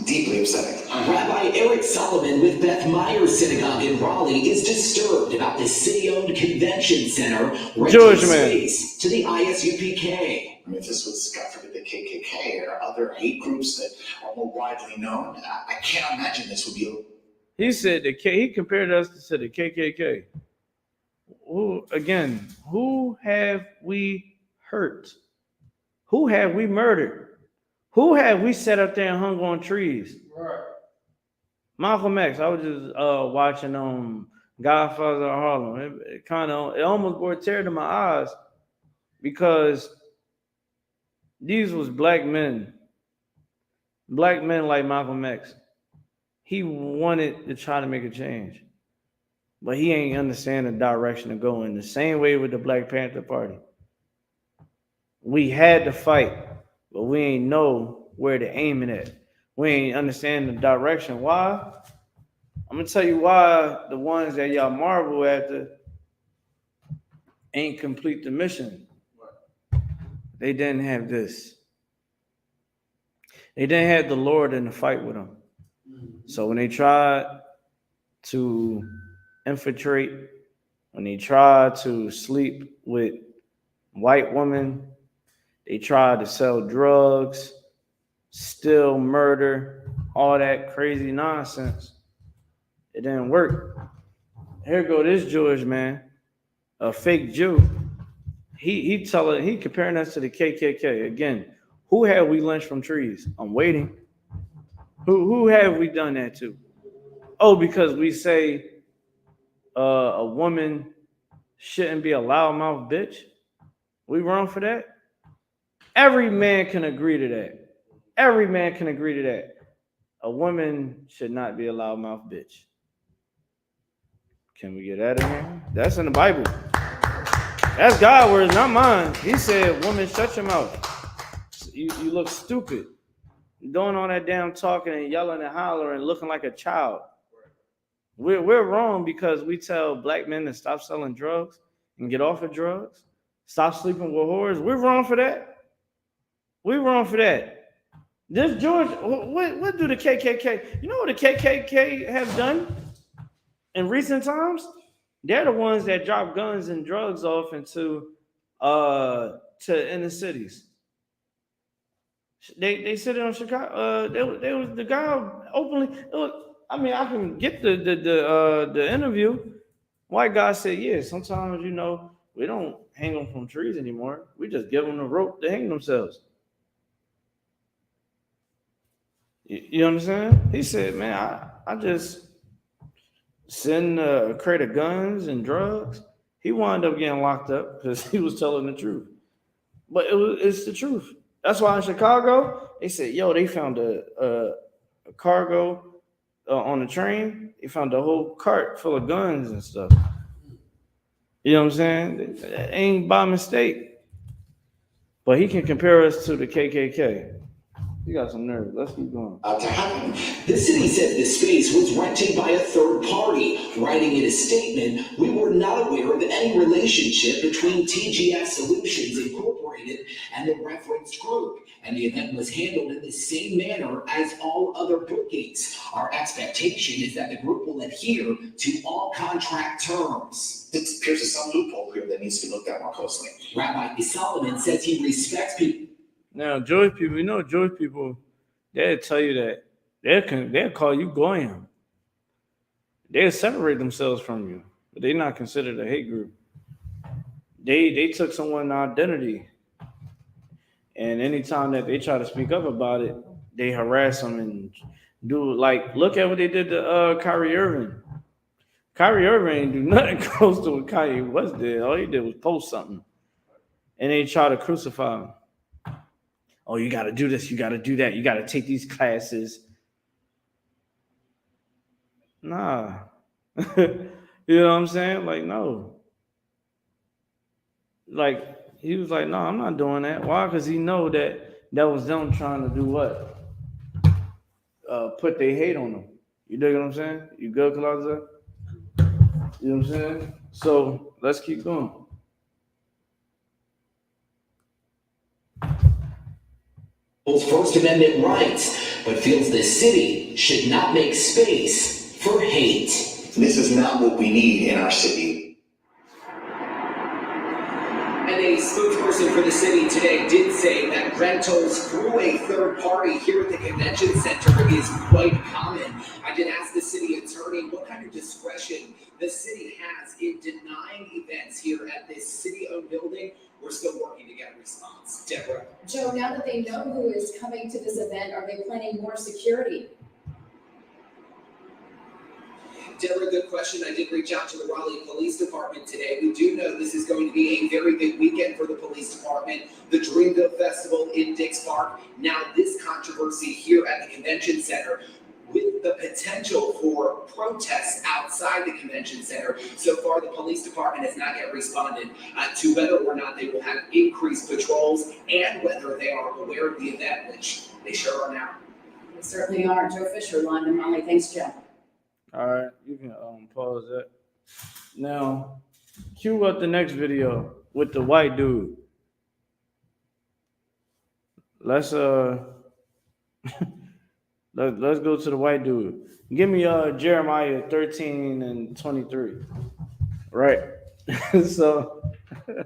Deeply upsetting. Rabbi Eric Solomon with Beth Myers Synagogue in Raleigh is disturbed about the city-owned convention center renting space to the I.S.U.P.K. I mean, if this was, God forbid, the KKK or other hate groups that are more widely known, I can't imagine this would be. He said he compared us to the KKK. Who have we hurt? Who have we murdered? Who have we set up there and hung on trees? Right. Malcolm X. I was just watching Godfather of Harlem. It almost brought a tear to my eyes because these was black men like Malcolm X. He wanted to try to make a change, but he ain't understand the direction to go in. The same way with the Black Panther Party. We had to fight, but we ain't know where to aim it at. We ain't understand the direction. Why? I'm gonna tell you why the ones that y'all marvel at ain't complete the mission. They didn't have this. They didn't have the Lord in the fight with them. So when they tried to infiltrate, when they tried to sleep with white women, they tried to sell drugs, steal, murder, all that crazy nonsense. It didn't work. Here go this Jewish man, a fake Jew. He comparing us to the KKK. Again, who have we lynched from trees? I'm waiting. Who have we done that to? Oh, because we say a woman shouldn't be a loudmouth bitch? We wrong for that? Every man can agree to that. Every man can agree to that. A woman should not be a loudmouth bitch. Can we get that in here? That's in the Bible. That's God's words, not mine. He said, woman, shut your mouth. You look stupid. Doing all that damn talking and yelling and hollering, looking like a child. We're wrong because we tell black men to stop selling drugs and get off of drugs. Stop sleeping with whores. We're wrong for that. We wrong for that. This George, what do the KKK? You know what the KKK have done in recent times? They're the ones that drop guns and drugs off into to inner cities. They said it on Chicago. They was the guy openly. I mean, I can get the interview. White guy said, "Yeah, sometimes we don't hang them from trees anymore. We just give them the rope to hang themselves." You understand? He said, "Man, I just send a crate of guns and drugs." He wound up getting locked up because he was telling the truth. But it's the truth. That's why in Chicago, they said, yo, they found a cargo on the train. They found a whole cart full of guns and stuff. You know what I'm saying? It ain't by mistake. But he can compare us to the KKK. You got some nerve. Let's keep going. To happen. The city said the space was rented by a third party. Writing in a statement, we were not aware of any relationship between TGF Solutions Incorporated and the referenced group, and the event was handled in the same manner as all other bookings. Our expectation is that the group will adhere to all contract terms. It appears there's some loophole here that needs to be looked at more closely. Rabbi Solomon says he respects people. Now, Jewish people, Jewish people, they'll tell you that they'll call you goyim. They'll separate themselves from you, but they're not considered a hate group. They took someone's identity, and anytime that they try to speak up about it, they harass them and look at what they did to Kyrie Irving. Kyrie Irving ain't do nothing close to what Kanye West did. All he did was post something, and they try to crucify him. Oh, you got to do this. You got to do that. You got to take these classes. Nah. You know what I'm saying? Like, no. Like, he was like, no, I'm not doing that. Why? Because he know that was them trying to do what? Put their hate on them. You dig what I'm saying? You good, Kalazar? You know what I'm saying? So, let's keep going. First Amendment rights, but feels the city should not make space for hate. This is not what we need in our city. And a spokesperson for the city today did say that rentals through a third party here at the convention center is quite common. I did ask the city attorney what kind of discretion the city has in denying events here at this city-owned building. We're still working to get a response. Deborah. Joe, now that they know who is coming to this event, are they planning more security? Deborah, good question. I did reach out to the Raleigh Police Department today. We do know this is going to be a very big weekend for the police department. The Dreamville Festival in Dix Park. Now this controversy here at the convention center, with the potential for protests outside the convention center. So far, the police department has not yet responded to whether or not they will have increased patrols and whether they are aware of the event, which they sure are now. They certainly are. Joe Fisher, live in Raleigh. Thanks, Joe. All right, you can pause that. Now, cue up the next video with the white dude. Let's Let's go to the white dude. Give me Jeremiah 13 and 23. Right? So the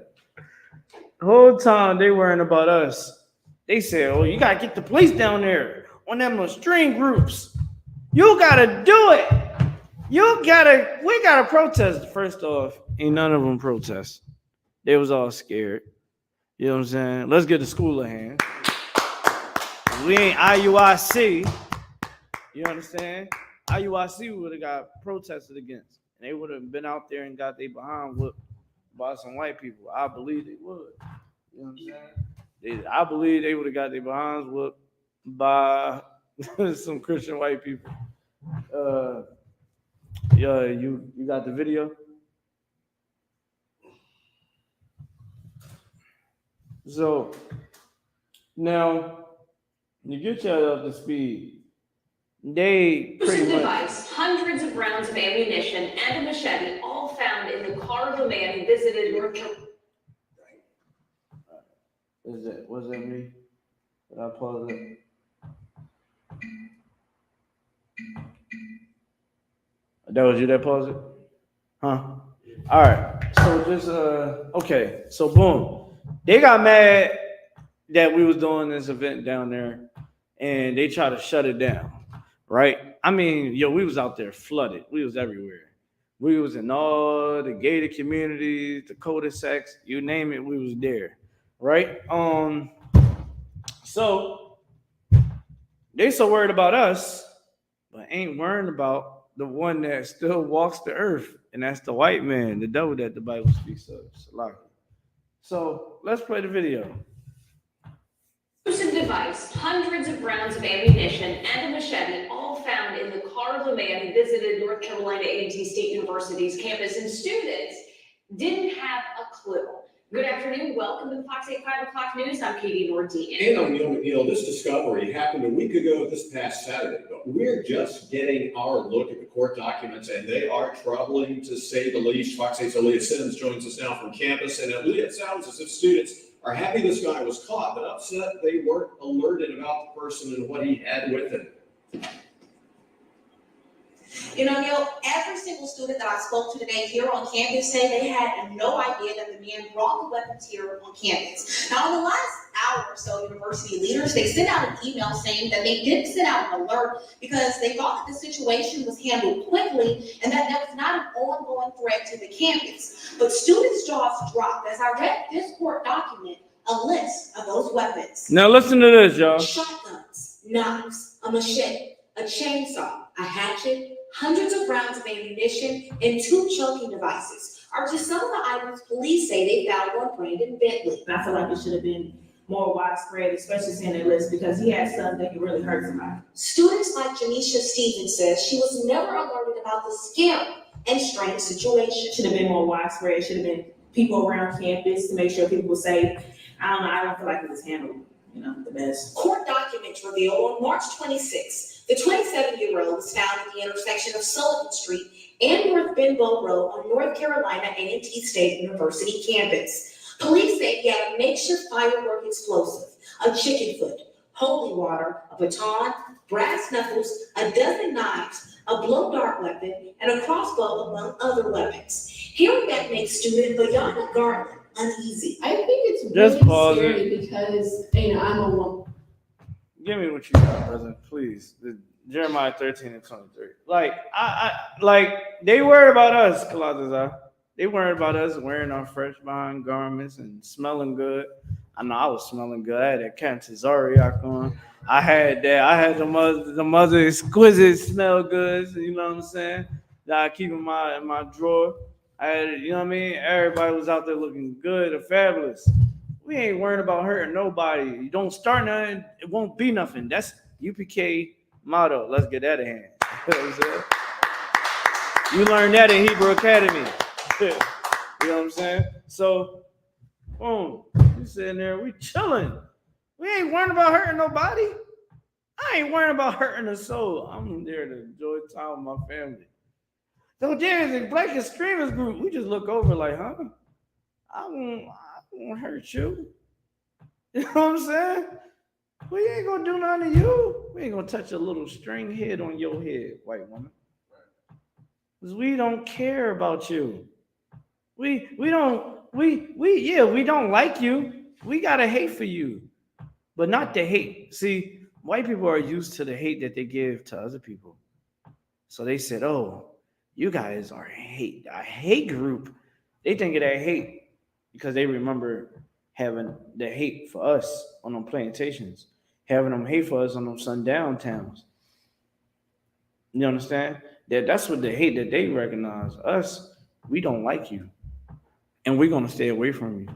whole time they worrying about us. They said, oh, you gotta get the police down there on them extreme groups. You gotta do it. We gotta protest. First off, ain't none of them protest. They was all scared. You know what I'm saying? Let's get the school a hand. We ain't IUIC. You understand? IUIC would have got protested against. And they would have been out there and got their behind whooped by some white people. I believe they would. You know what I'm saying? I believe they would have got their behinds whooped by some Christian white people. Yeah, you got the video? So now you get y'all up to speed. They pretty much device, hundreds of rounds of ammunition and a machete, all found in the car of a man who visited North Carolina. Was that me? Did I pause it? That was you that paused it? Huh? All right. So just okay. So boom. They got mad that we was doing this event down there and they tried to shut it down. Right? I mean, yo, we was out there flooded. We was everywhere. We was in all the gated communities, the cul-de-sacs, you name it, we was there. Right? So they so worried about us, but ain't worrying about the one that still walks the earth, and that's the white man, the devil that the Bible speaks of. So let's play the video. Explosive device, hundreds of rounds of ammunition, and a machete, all found in the car of a man who visited North Carolina A&T State University's campus, and students didn't have a clue. Good afternoon. Welcome to the Fox 8 5 o'clock news. I'm Katie Nordine. And I'm Neil McNeil. This discovery happened a week ago this past Saturday, but we're just getting our look at the court documents, and they are troubling to say the least. Fox 8's Aaliyah Sims joins us now from campus, and Aaliyah, it sounds as if students are happy this guy was caught, but upset they weren't alerted about the person and what he had with him. You know, Neil, every single student that I spoke to today here on campus said they had no idea that the man brought the weapons here on campus. Now, in the last hour or so, university leaders, they sent out an email saying that they didn't send out an alert because they thought that the situation was handled quickly and that there was not an ongoing threat to the campus. But students' jaws dropped as I read this court document, a list of those weapons. Now listen to this, y'all. Shotguns, knives, a machete, a chainsaw, a hatchet, hundreds of rounds of ammunition, and 2 choking devices are just some of the items police say they found on Brandon Bentley. And I feel like it should have been more widespread, especially seeing that list, because he had something that could really hurt somebody. Students like Janisha Stevens says she was never alerted about the scary and strange situation. Should have been more widespread. Should have been people around campus to make sure people were safe. I don't feel like it was handled, the best. Court documents reveal on March 26th, the 27-year-old was found at the intersection of Sullivan Street and North Benbow Road on North Carolina A&T State University campus. Police say he had a makeshift firework explosive, a chicken foot, holy water, a baton, brass knuckles, a dozen knives, a blow dart weapon, and a crossbow, among other weapons. Hearing that makes student Bayana Garland uneasy. I think it's Just really pause scary because, I'm a woman. Give me what you got, brother, please. Jeremiah 13 and 23. Like they worried about us, Colossians. They worried about us wearing our fresh fine garments and smelling good. I know I was smelling good. I had that Captain Zariak on. I had the mother exquisite smell goods, you know what I'm saying? That I keep in my drawer. I had, you know what I mean? Everybody was out there looking good or fabulous. We ain't worrying about hurting nobody. You don't start nothing, it won't be nothing. That's UPK motto. Let's get that in hand. You know what I'm saying? You learned that in Hebrew Academy. You know what I'm saying? So, boom. We sitting there, we chilling. We ain't worrying about hurting nobody. I ain't worrying about hurting a soul. I'm there to enjoy time with my family. So there's a black extremist group. We just look over like, huh? I won't hurt you. You know what I'm saying? We ain't gonna do nothing to you. We ain't gonna touch a little string head on your head, white woman. Because we don't care about you. We don't like you. We got a hate for you. But not the hate. See, white people are used to the hate that they give to other people. So they said, oh, you guys are a hate group. They think of that hate because they remember having the hate for us on them plantations, having them hate for us on them sundown towns. You understand? That's what the hate that they recognize. Us, we don't like you. And we're going to stay away from you.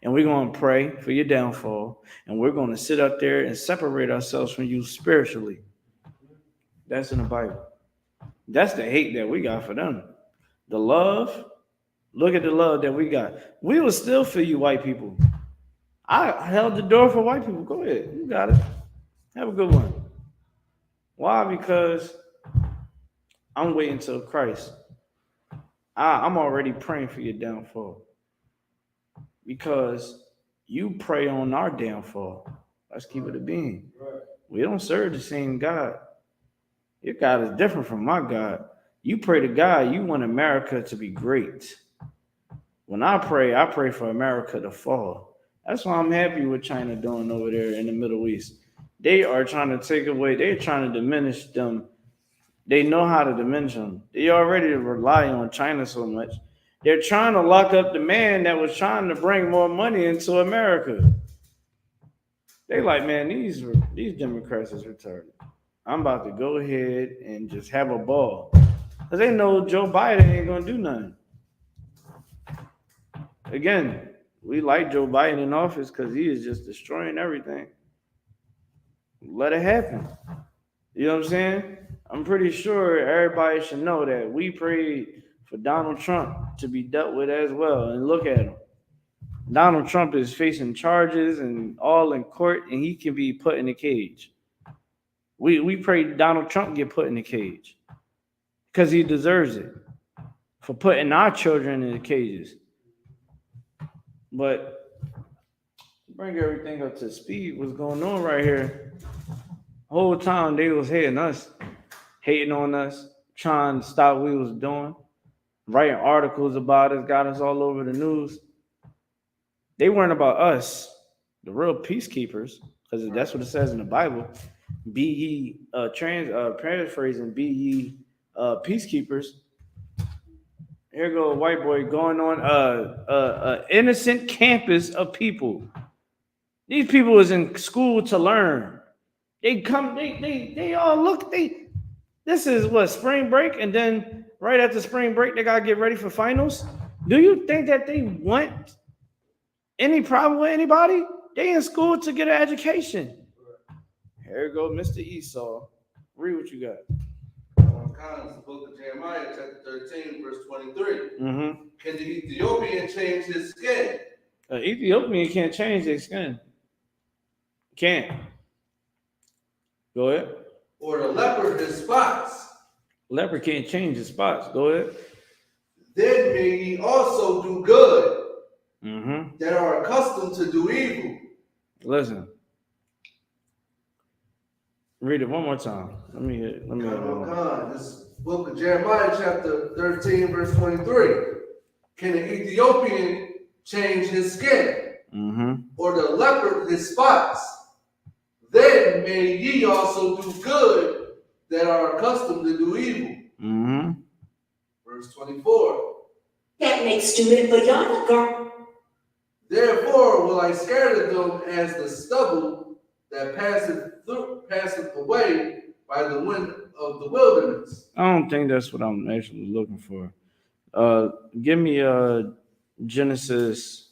And we're going to pray for your downfall. And we're going to sit up there and separate ourselves from you spiritually. That's in the Bible. That's the hate that we got for them. The love, look at the love that we got. We will still for you white people. I held the door for white people. Go ahead. You got it. Have a good one. Why? Because I'm waiting till Christ. I'm already praying for your downfall. Because you pray on our downfall. Let's keep it a being. We don't serve the same God. Your God is different from my God. You pray to God, you want America to be great. When I pray for America to fall. That's why I'm happy with China doing over there in the Middle East. They are trying to take away, they're trying to diminish them. They know how to diminish them. They already rely on China so much. They're trying to lock up the man that was trying to bring more money into America. They like, man, these Democrats is retarded. I'm about to go ahead and just have a ball. Because they know Joe Biden ain't going to do nothing. Again, we like Joe Biden in office because he is just destroying everything. Let it happen. You know what I'm saying? I'm pretty sure everybody should know that we prayed for Donald Trump to be dealt with as well. And look at him. Donald Trump is facing charges and all in court, and he can be put in a cage. We pray Donald Trump get put in the cage because he deserves it for putting our children in the cages. But bring everything up to speed. What's going on right here? Whole time they was hating on us, trying to stop what we was doing, writing articles about us, got us all over the news. They weren't about us, the real peacekeepers, because that's what it says in the Bible. Be ye paraphrasing, be ye peacekeepers. Here go a white boy going on innocent campus of people. These people is in school to learn. They come, they all look, this is what, spring break, and then right after spring break, they gotta get ready for finals. Do you think that they want any problem with anybody? They in school to get an education. Here you go, Mr. Esau. Read what you got. The book of Jeremiah, chapter 13, verse 23. Mm-hmm. Can the Ethiopian change his skin? Ethiopian can't change their skin. Can't. Go ahead. Or the leopard his spots. Leopard can't change his spots. Go ahead. Then may ye also do good that are accustomed to do evil. Listen. Read it one more time. Let me This book of Jeremiah, chapter 13, verse 23. Can the Ethiopian change his skin? Or the leopard his spots? Then may ye also do good that are accustomed to do evil. Verse 24. That makes student Bayana. Therefore will I scatter them as the stubble that passeth away by the wind of the wilderness. I don't think that's what I'm actually looking for. Give me Genesis,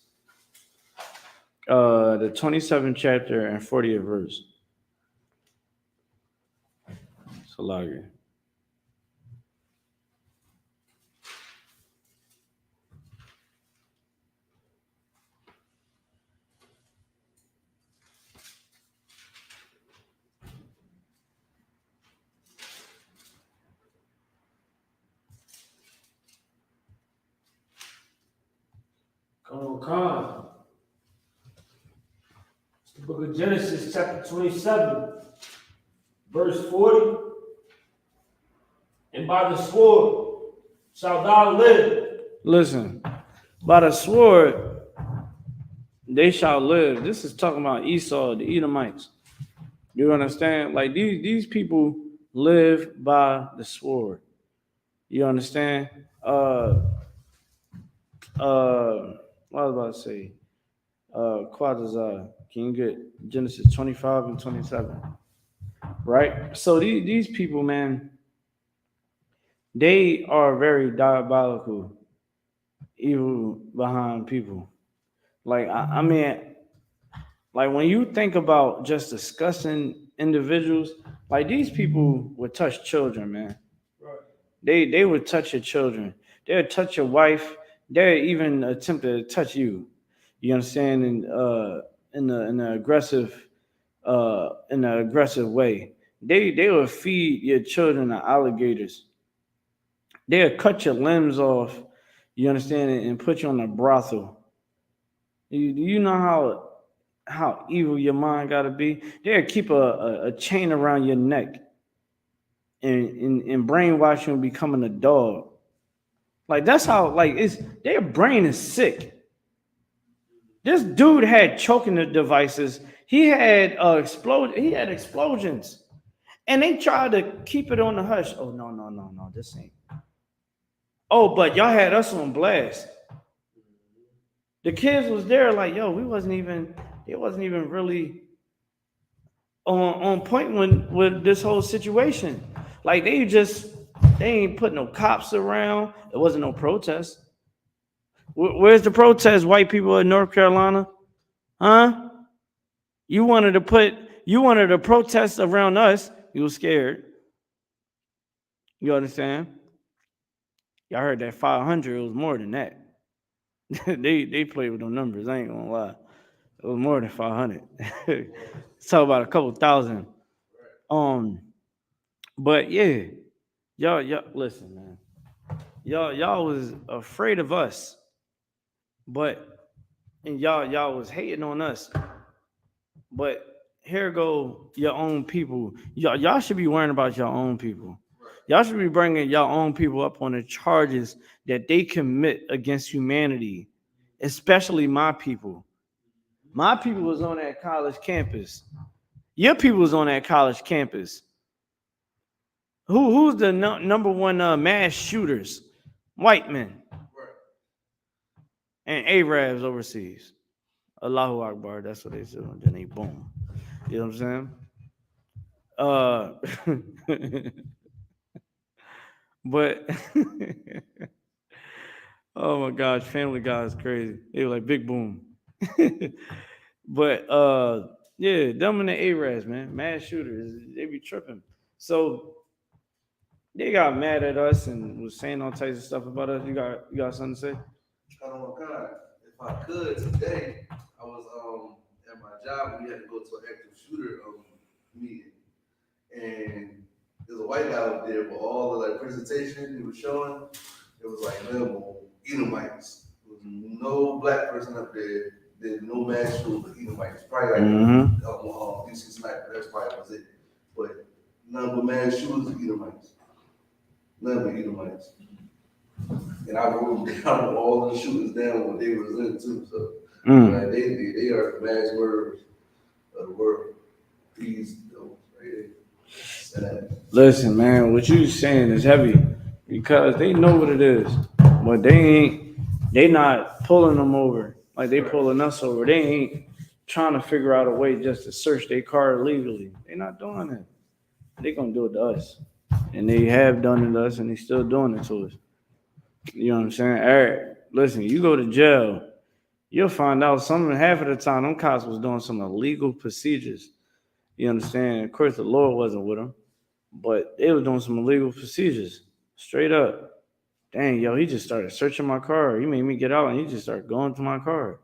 the 27th chapter and 40th verse. Salagi. Khan. It's the book of Genesis, chapter 27, verse 40. And by the sword shalt thou live. Listen, by the sword they shall live. This is talking about Esau, the Edomites. You understand? Like these people live by the sword. You understand? What I was about to say, Quadazar, can you get Genesis 25 and 27? Right? So these people, man, they are very diabolical, evil behind people. Like, I mean, like when you think about just discussing individuals, like these people would touch children, man. Right. They would touch your children. They would touch your wife. They even attempt to touch you. You understand? In the aggressive way. They will feed your children to alligators. They'll cut your limbs off. You understand? And put you on a brothel. You know how evil your mind gotta be. They'll keep a chain around your neck and brainwash you and becoming a dog. Like that's how their brain is sick. This dude had choking devices. He had explosions. And they tried to keep it on the hush. Oh no, this ain't. Oh, but y'all had us on blast. The kids was there, like, yo, it wasn't even really on point with this whole situation. Like they ain't put no cops around. There wasn't no protest. Where's the protest, white people in North Carolina? Huh? You wanted to protest around us. You were scared. You understand? Y'all heard that 500, it was more than that. they played with them numbers, I ain't gonna lie. It was more than 500. Let's talk about a couple thousand. But yeah, y'all listen, man. Y'all was afraid of us, and y'all was hating on us. But here go your own people. Y'all should be worrying about your own people. Y'all should be bringing your own people up on the charges that they commit against humanity, especially my people. My people was on that college campus. Your people was on that college campus. Who's the number one mass shooters? White men. And Arabs overseas. Allahu Akbar, that's what they say. And then they boom. You know what I'm saying? But oh my gosh, Family Guy is crazy. They were like big boom. But yeah, them and the Arabs, man, mass shooters, they be tripping. So they got mad at us and was saying all types of stuff about us. You got something to say? Oh my God! If I could today, I was at my job. We had to go to an active shooter meeting, and there's a white guy up there for all the presentation he was showing. It was like level Edomites. There was no black person up there. There's no mass shooting but Edomites. Probably like DC Sniper. That's probably was it. But none but mass shooters and Edomites. None but Edomites. And I wrote down all the shooters down what they was in too. So like they are the mass murderers of the world. These right there. Listen, man, what you saying is heavy because they know what it is, but they not pulling them over like they pulling us over. They ain't trying to figure out a way just to search their car illegally. They not doing it. They gonna do it to us, and they have done it to us, and they still doing it to us. You know what I'm saying? Eric, listen, you go to jail, you'll find out half of the time them cops was doing some illegal procedures. You understand? Of course, the Lord wasn't with them. But they was doing some illegal procedures. Straight up. Dang, yo, he just started searching my car. He made me get out and he just started going to my car.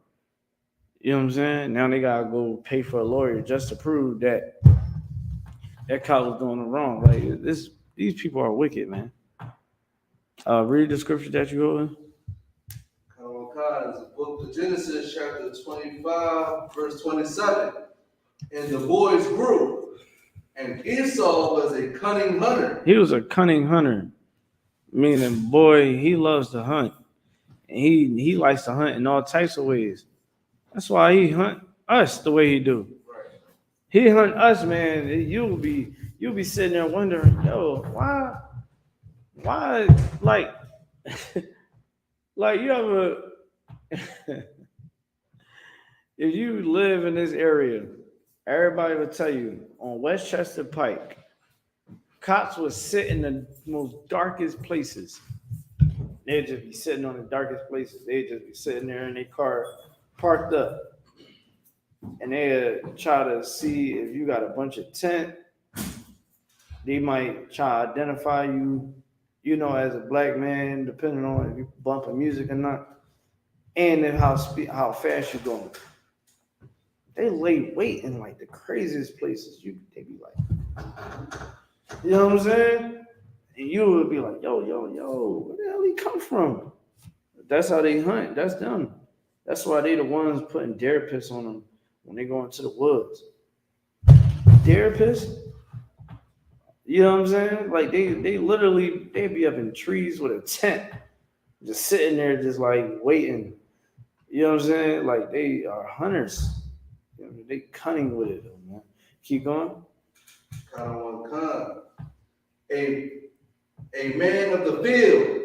You know what I'm saying? Now they gotta go pay for a lawyer just to prove that cop was doing it wrong. Like these people are wicked, man. Read the scripture that you go in. The book of Genesis, chapter 25, verse 27. And the boys grew, and Esau was a cunning hunter. He was a cunning hunter, meaning, boy, he loves to hunt. And he likes to hunt in all types of ways. That's why he hunt us the way he do. Right. He hunt us, man. You'll be sitting there wondering, yo, why, like, like you ever, if you live in this area, everybody will tell you on Westchester Pike, cops would sit in the most darkest places. They'd just be sitting on the darkest places. They'd just be sitting there in their car parked up. And they'd try to see if you got a bunch of tent. They might try to identify you, as a black man, depending on if you bumping music or not. And then how fast you're going. They lay weight in like the craziest places. They be like, you know what I'm saying? And you would be like, yo, where the hell he come from? That's how they hunt. That's them. That's why they the ones putting dare piss on them when they go into the woods. Therapists, you know what I'm saying? Like they literally they be up in trees with a tent, just sitting there, just like waiting. You know what I'm saying? Like they are hunters. You know, they cunning with it, man. Keep going. A man of the field,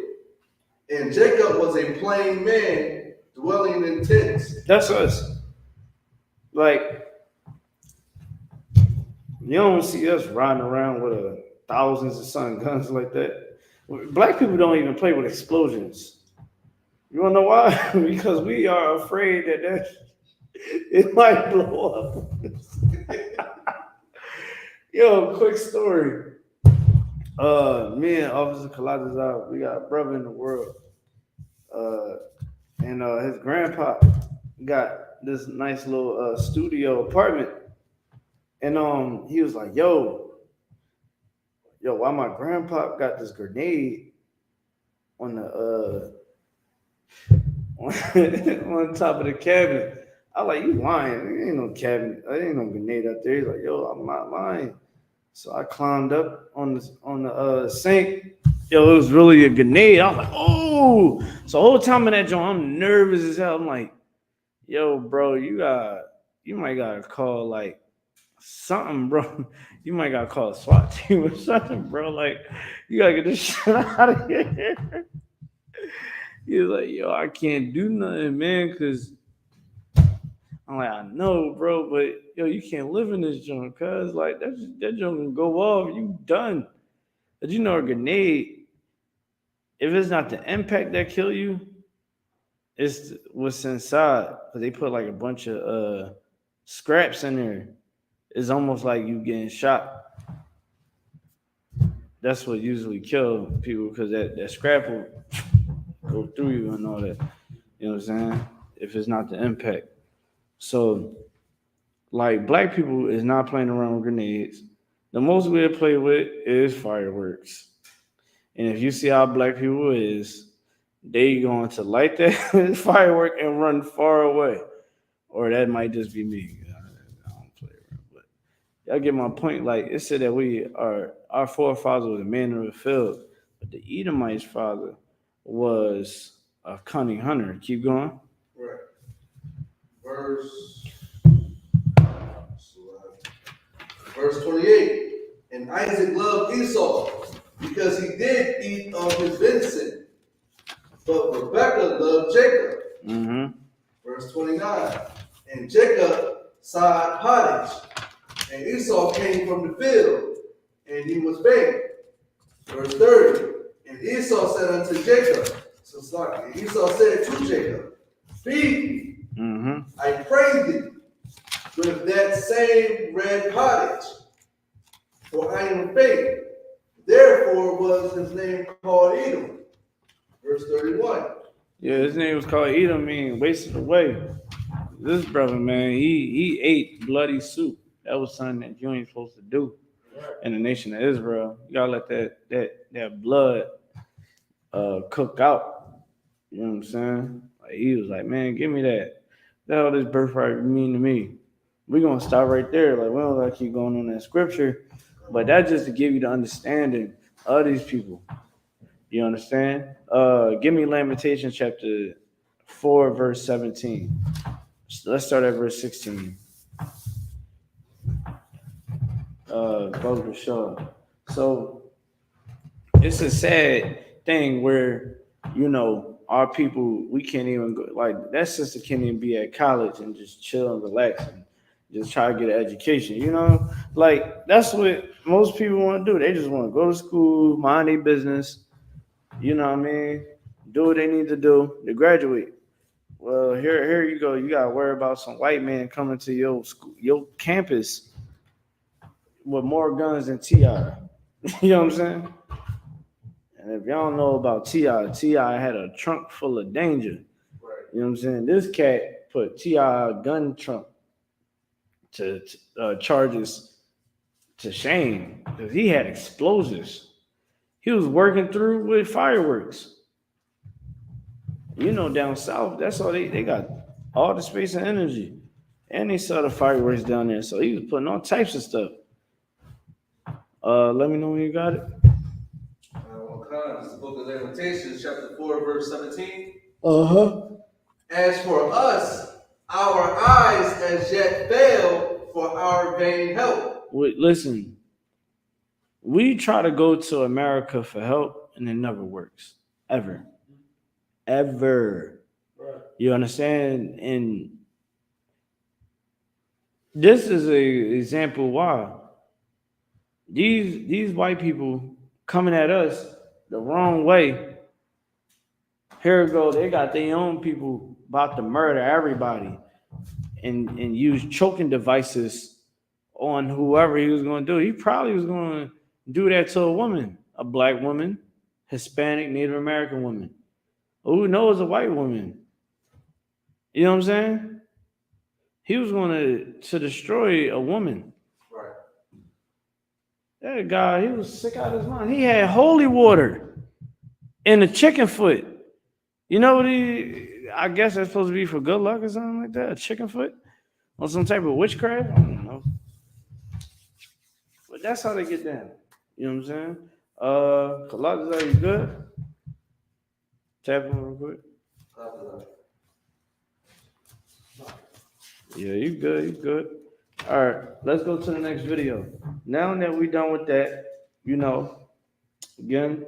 and Jacob was a plain man dwelling in tents. That's us. Like, you don't see us riding around with thousands of sun guns like that. Black people don't even play with explosions. You wanna know why? Because we are afraid that it might blow up. Yo, quick story. Me and Officer Kalazazar, we got a brother in the world. And his grandpa got this nice little studio apartment. And he was like, yo, why my grandpa got this grenade on the on top of the cabinet? I was like, you lying. There ain't no cabinet. There ain't no grenade up there. He's like, yo, I'm not lying. So I climbed up on the sink. Yo, it was really a grenade. I was like, oh. So the whole time in that joint, I'm nervous as hell. I'm like, yo, bro, you might gotta call like something, bro. You might gotta call a SWAT team or something, bro. Like, you gotta get this shit out of here. He was like, yo, I can't do nothing, man, because I'm like, I know, bro, but yo, you can't live in this joint, cuz like that joint can go off, you done. But you know, a grenade, if it's not the impact that kill you, it's what's inside. But they put like a bunch of scraps in there. It's almost like you getting shot. That's what usually kill people, because that scrap will go through you and all that. You know what I'm saying? If it's not the impact. So, like, black people is not playing around with grenades. The most we'll play with is fireworks. And if you see how black people is, they going to light that firework and run far away. Or that might just be me. I don't play around. But y'all get my point. Like, it said that our forefather was a man of the field. But the Edomite's father was a cunning hunter. Keep going. Right. Verse 28. And Isaac loved Esau because he did eat of his venison, but Rebekah loved Jacob. Mm-hmm. Verse 29. And Jacob sowed pottage, and Esau came from the field, and he was faint. Verse 30. And Esau said unto Jacob, Esau said to Jacob, feed me, I pray thee, with that same red pottage, for I am faint. Therefore was his name called Edom. Verse 31. Yeah, his name was called Edom, meaning wasted away. This brother, man, he ate bloody soup. That was something that you ain't supposed to do in the nation of Israel. You gotta let that blood cook out. You know what I'm saying? Like, he was like, man, give me that. That's all this birthright mean to me. We're gonna stop right there. Like, we don't gotta keep going on that scripture. But that's just to give you the understanding of these people. You understand? Give me Lamentations chapter 4, verse 17. Let's start at verse 16. So it's a sad thing where, you know, our people, we can't even go, like, that sister can't even be at college and just chill and relax and just try to get an education, you know? Like, that's what most people want to do. They just want to go to school, mind their business, you know what I mean? Do what they need to do to graduate. Well, here you go. You got to worry about some white man coming to your school, your campus with more guns than T.I. You know what I'm saying? And if y'all don't know about T.I. had a trunk full of danger. Right. You know what I'm saying? This cat put T.I. gun trunk to charges to shame because he had explosives. He was working through with fireworks. You know, down south, that's all they got all the space and energy. And they saw the fireworks down there. So he was putting all types of stuff. Let me know when you got it. This is the book of Lamentations, chapter 4, verse 17. Uh-huh. As for us, our eyes as yet fail for our vain help. Wait, listen. We try to go to America for help, and it never works. Ever. Ever. Right. You understand? And this is an example why these white people coming at us the wrong way. Here we go. They got their own people about to murder everybody and use choking devices on whoever he was going to do. He probably was going to do that to a woman, a black woman, Hispanic, Native American woman. Who knows a white woman? You know what I'm saying? He was going to destroy a woman. Right. That guy, he was sick out of his mind. He had holy water in a chicken foot. You know what I guess that's supposed to be for good luck or something like that? A chicken foot? Or some type of witchcraft? I don't know. But that's how they get down. You know what I'm saying? Kalazar, you good? Tap him real quick. Yeah, you good, you good. All right, let's go to the next video. Now that we're done with that, you know, again,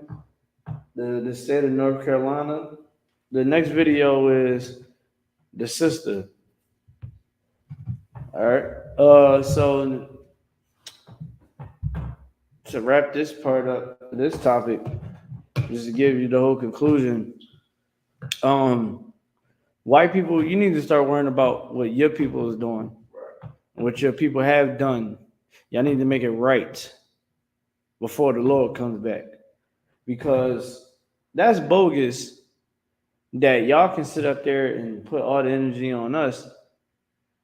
the state of North Carolina. The next video is the sister. All right. So to wrap this part up, this topic, just to give you the whole conclusion, white people, you need to start worrying about what your people is doing, what your people have done. Y'all need to make it right before the Lord comes back, because that's bogus. That y'all can sit up there and put all the energy on us,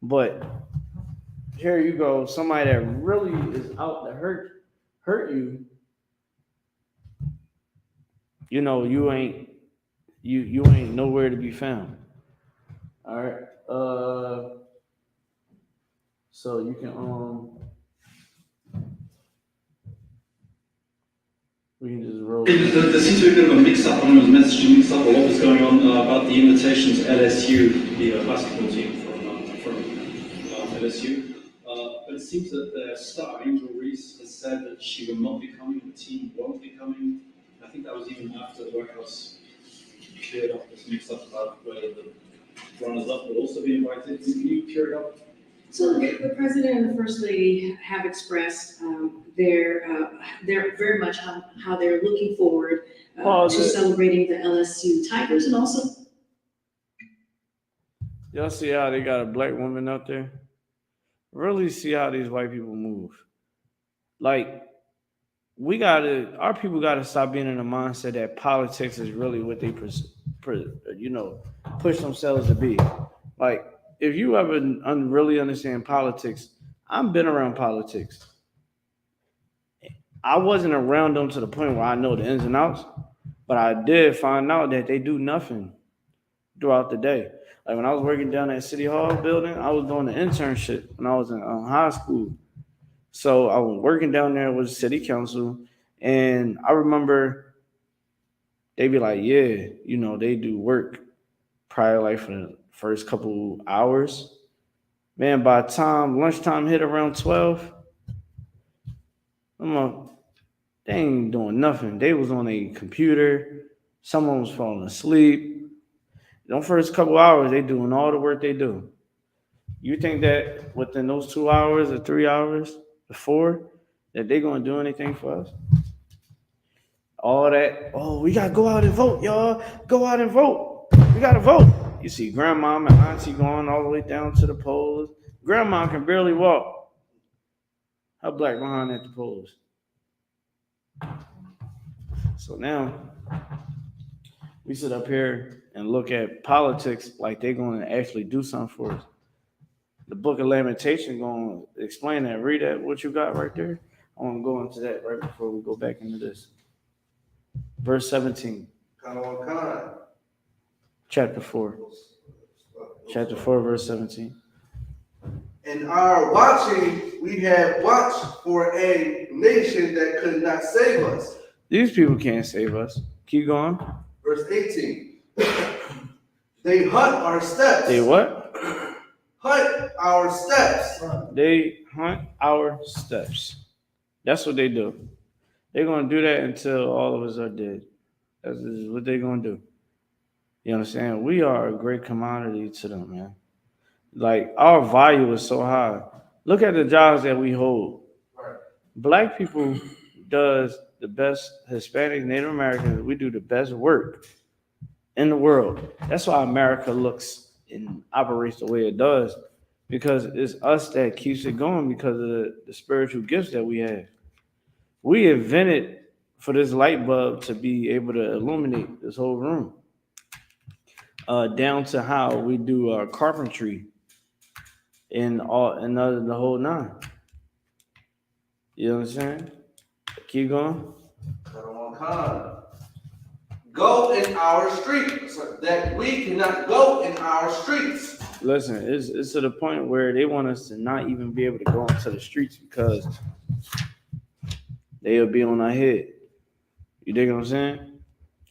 but here you go, somebody that really is out to hurt you. You know, you ain't nowhere to be found. All right. So you can we can just roll. There seems to be a bit of a mix-up, anonymous messaging mix-up, or what was going on about the invitation to LSU, the basketball team from LSU. But it seems that their star, Angel Reese, has said that she will not be coming, the team won't be coming. I think that was even after the White House cleared up this mix-up about whether the runners-up will also be invited. Can you clear it up? So the president and the first lady have expressed their very much how they're looking forward to celebrating the LSU Tigers, and also. Y'all see how they got a black woman out there? Really see how these white people move. Like, our people gotta stop being in the mindset that politics is really what they push themselves to be. Like, if you ever really understand politics, I've been around politics. I wasn't around them to the point where I know the ins and outs, but I did find out that they do nothing throughout the day. Like when I was working down at City Hall building, I was doing an internship when I was in high school. So I was working down there with the city council, and I remember they'd be like, yeah, they do work probably like for the first couple hours. Man, by the time lunchtime hit around 12, they ain't doing nothing. They was on a computer. Someone was falling asleep. The first couple hours, they doing all the work they do. You think that within those 2 hours or 3 hours before that they gonna do anything for us? All that, we gotta go out and vote, y'all. Go out and vote. We gotta vote. You see grandma and auntie going all the way down to the polls. Grandma can barely walk. Her black behind at the polls. So now we sit up here and look at politics like they're going to actually do something for us. The book of Lamentations going to explain that. Read that, what you got right there. I want to go into that right before we go back into this. Verse 17. Chapter 4. Chapter 4, verse 17. In our watching, we have watched for a nation that could not save us. These people can't save us. Keep going. Verse 18. They hunt our steps. They what? Hunt our steps. They hunt our steps. That's what they do. They're going to do that until all of us are dead. That's what they're going to do. You understand? We are a great commodity to them, man. Like, our value is so high. Look at the jobs that we hold. Right. Black people does the best, Hispanic, Native Americans, we do the best work in the world. That's why America looks and operates the way it does, because it's us that keeps it going because of the spiritual gifts that we have. We invented for this light bulb to be able to illuminate this whole room, down to how we do carpentry and the whole nine. You know what I'm saying? Keep going. Go in our streets, that we cannot go in our streets. Listen, it's to the point where they want us to not even be able to go into the streets because they'll be on our head. You dig what I'm saying?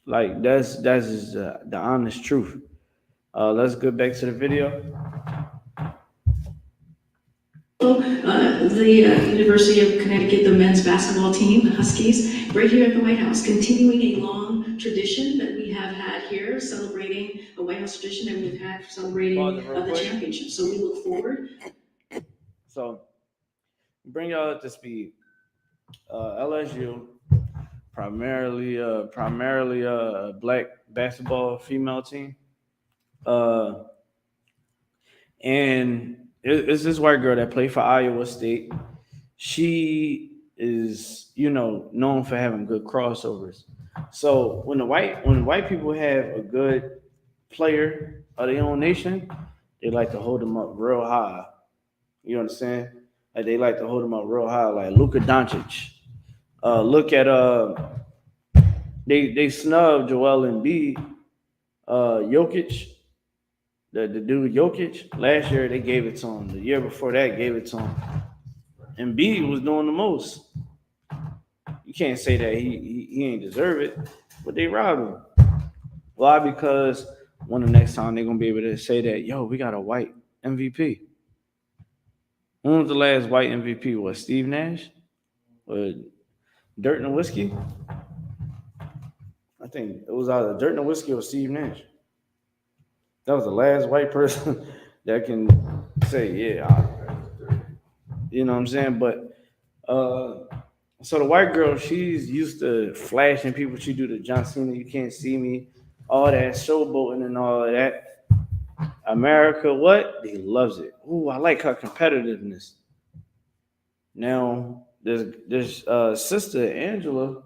Like, that's just the honest truth. Let's go back to the video. The University of Connecticut, the men's basketball team, Huskies, right here at the White House, continuing a long tradition that we have had here, celebrating a White House tradition that we've had celebrating the championship. So we look forward. So, bring y'all up to speed. LSU, primarily a black basketball female team, and it's this white girl that played for Iowa State. She is, known for having good crossovers. So when white people have a good player of their own nation, they like to hold them up real high. You understand? Like, they like to hold them up real high, like Luka Doncic. Look at they snubbed Joel Embiid, Jokic. The dude Jokic, last year they gave it to him. The year before that gave it to him. Embiid was doing the most. You can't say that he ain't deserve it, but they robbed him. Why? Because the next time they're gonna be able to say that, yo, we got a white MVP. When was the last white MVP? Was Steve Nash? Or Dirt and Whiskey? I think it was either Dirt and Whiskey or Steve Nash. That was the last white person that can say, yeah, you know what I'm saying? But so the white girl, she's used to flashing people. She do the John Cena, you can't see me, all that showboating and all of that. America, what? He loves it. Ooh, I like her competitiveness. Now, this sister, Angela,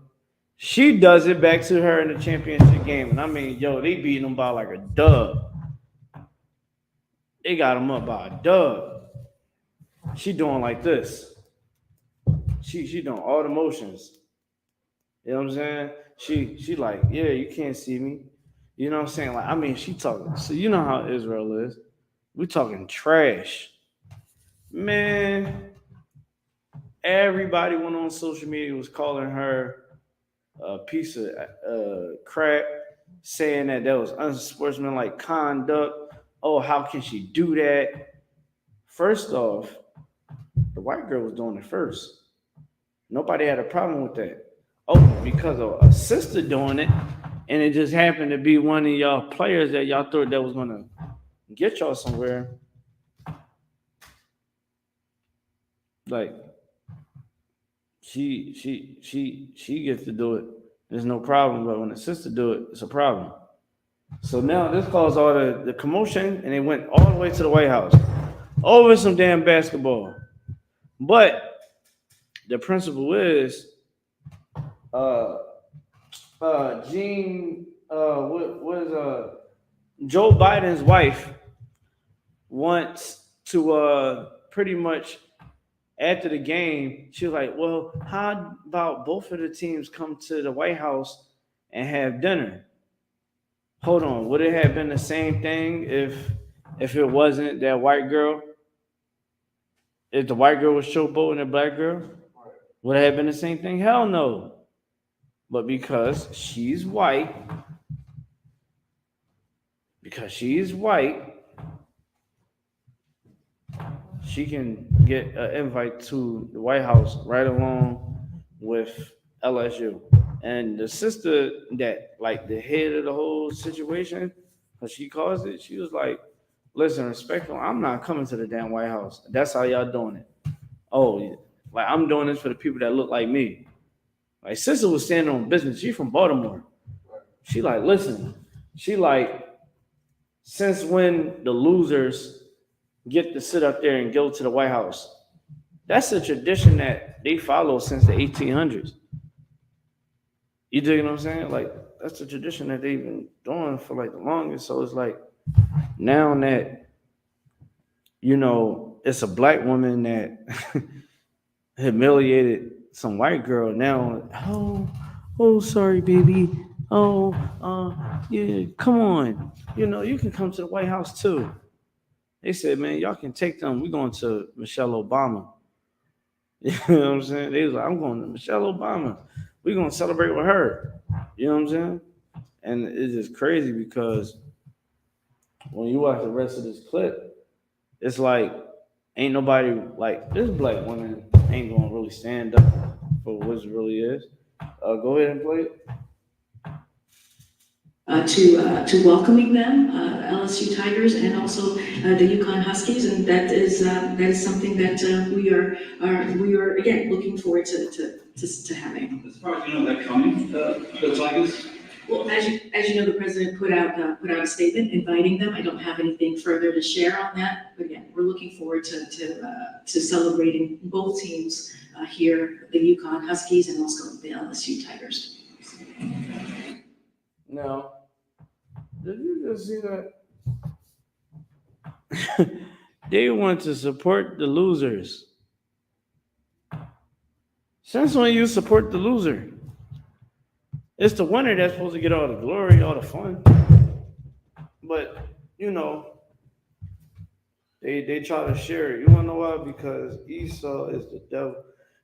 she does it back to her in the championship game. And I mean, yo, they beating them by like a dub. They got him up by a dub. She doing like this. She doing all the motions. You know what I'm saying? She like, yeah, you can't see me. You know what I'm saying? Like, I mean, she talking. So you know how Israel is. We talking trash. Man, everybody went on social media was calling her a piece of crap, saying that was unsportsmanlike conduct. Oh, how can she do that? First off, the white girl was doing it first. Nobody had a problem with that. Oh, because of a sister doing it, and it just happened to be one of y'all players that y'all thought that was gonna get y'all somewhere. Like, she gets to do it. There's no problem, but when a sister do it, it's a problem. So now this caused all the commotion, and they went all the way to the White House over some damn basketball. But the principle is, Joe Biden's wife wants to pretty much after the game, she was like, well, how about both of the teams come to the White House and have dinner? Hold on, would it have been the same thing if it wasn't that white girl? If the white girl was showboating the black girl, would it have been the same thing? Hell no. But because she's white, she can get an invite to the White House right along with LSU. And the sister that, like, the head of the whole situation, because she caused it, she was like, listen, respectful, I'm not coming to the damn White House. That's how y'all doing it. Oh, yeah. Like, I'm doing this for the people that look like me. Like, sister was standing on business. She from Baltimore. She like, listen, she like, since when the losers get to sit up there and go to the White House? That's a tradition that they follow since the 1800s. You dig what I'm saying? Like, that's a tradition that they've been doing for like the longest. So it's like, now that, you know, it's a black woman that humiliated some white girl, now, oh, sorry, baby. Oh, yeah, come on. You know, you can come to the White House too. They said, man, y'all can take them. We're going to Michelle Obama. You know what I'm saying? They was like, I'm going to Michelle Obama. We're going to celebrate with her. You know what I'm saying? And it's just crazy because when you watch the rest of this clip, it's like, ain't nobody, like, this black woman ain't going to really stand up for what it really is. Go ahead and play it. To welcoming them, LSU Tigers, and also the UConn Huskies, and that is something that we are again looking forward to having. As far as you know, they're coming, the Tigers. Well, as you know, the president put out a statement inviting them. I don't have anything further to share on that, but again, we're looking forward to celebrating both teams here, the UConn Huskies and also the LSU Tigers. Now, did you just see that? They want to support the losers. Since when you support the loser? It's the winner that's supposed to get all the glory, all the fun. But, you know, they try to share it. You want to know why? Because Esau is the devil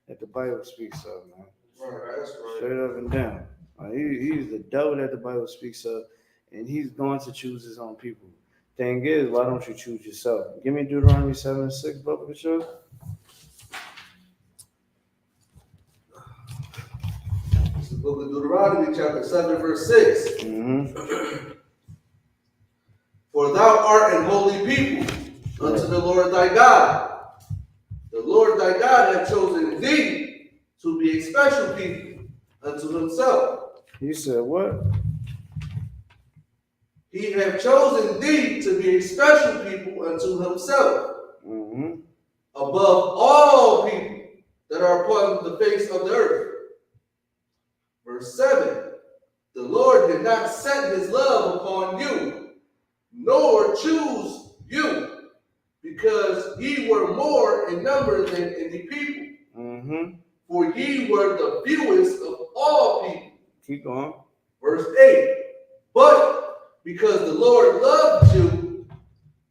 that the Bible speaks of, man. Right, that's right. Straight up and down. He's the devil that the Bible speaks of, and he's going to choose his own people. Thing is, why don't you choose yourself? Give me Deuteronomy 7:6, Brother Bishop. It's the book of Deuteronomy, chapter 7, verse 6. Mm-hmm. For thou art an holy people unto the Lord thy God. The Lord thy God hath chosen thee to be a special people unto himself. He said what? He hath chosen thee to be a special people unto himself, above all people that are upon the face of the earth. Verse 7, the Lord did not set his love upon you, nor choose you, because ye were more in number than any people. For ye were the fewest of all people. Keep going. Verse 8, but because the Lord loved you,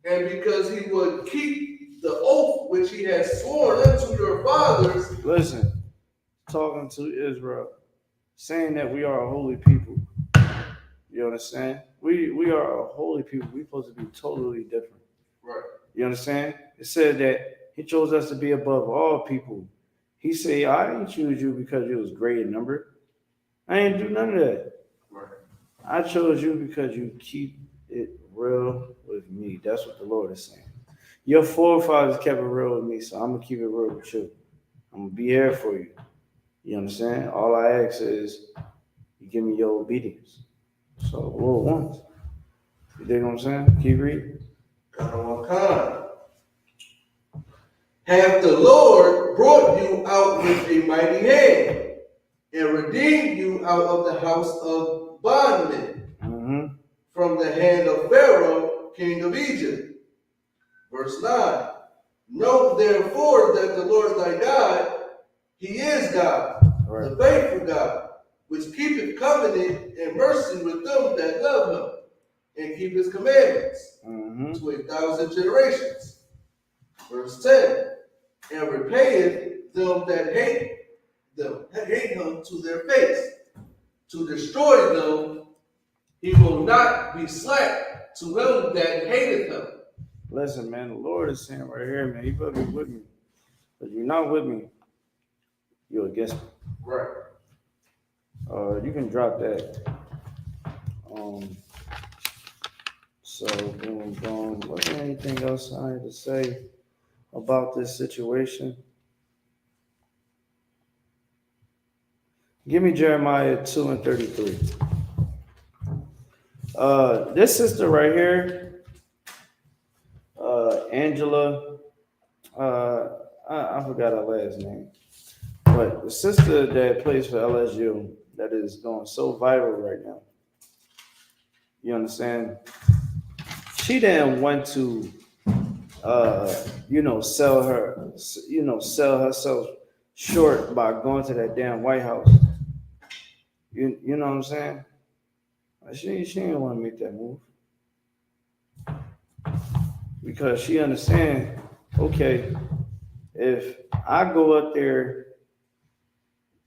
and because he would keep the oath which he has sworn unto your fathers. Listen, talking to Israel, saying that we are a holy people. You understand? We are a holy people. We're supposed to be totally different. Right. You understand? It said that he chose us to be above all people. He said, I didn't choose you because you was great in number. I ain't do none of that. Right. I chose you because you keep it real with me. That's what the Lord is saying. Your forefathers kept it real with me, so I'm going to keep it real with you. I'm going to be here for you. You understand? All I ask is you give me your obedience. So, Lord wants. You dig what I'm saying? Keep reading. Hath the Lord brought you out with a mighty hand, and redeemed you out of the house of bondmen, from the hand of Pharaoh, king of Egypt. Verse 9, know therefore that the Lord thy God, he is God, the faithful God, which keepeth covenant and mercy with them that love him, and keep his commandments to 1,000 generations. Verse 10, and repayeth them that hate him to their face. To destroy them, he will not be slack to him that hateth him. Listen, man, the Lord is saying right here, man, you better be with me. If you're not with me, you're against me. Right. You can drop that. So boom, boom. Was there anything else I had to say about this situation? Give me Jeremiah 2:33. This sister right here, Angela, I forgot her last name, but the sister that plays for LSU that is going so viral right now. You understand? She then went to, sell herself short by going to that damn White House. You know what I'm saying? She didn't want to make that move because she understand. Okay, if I go up there,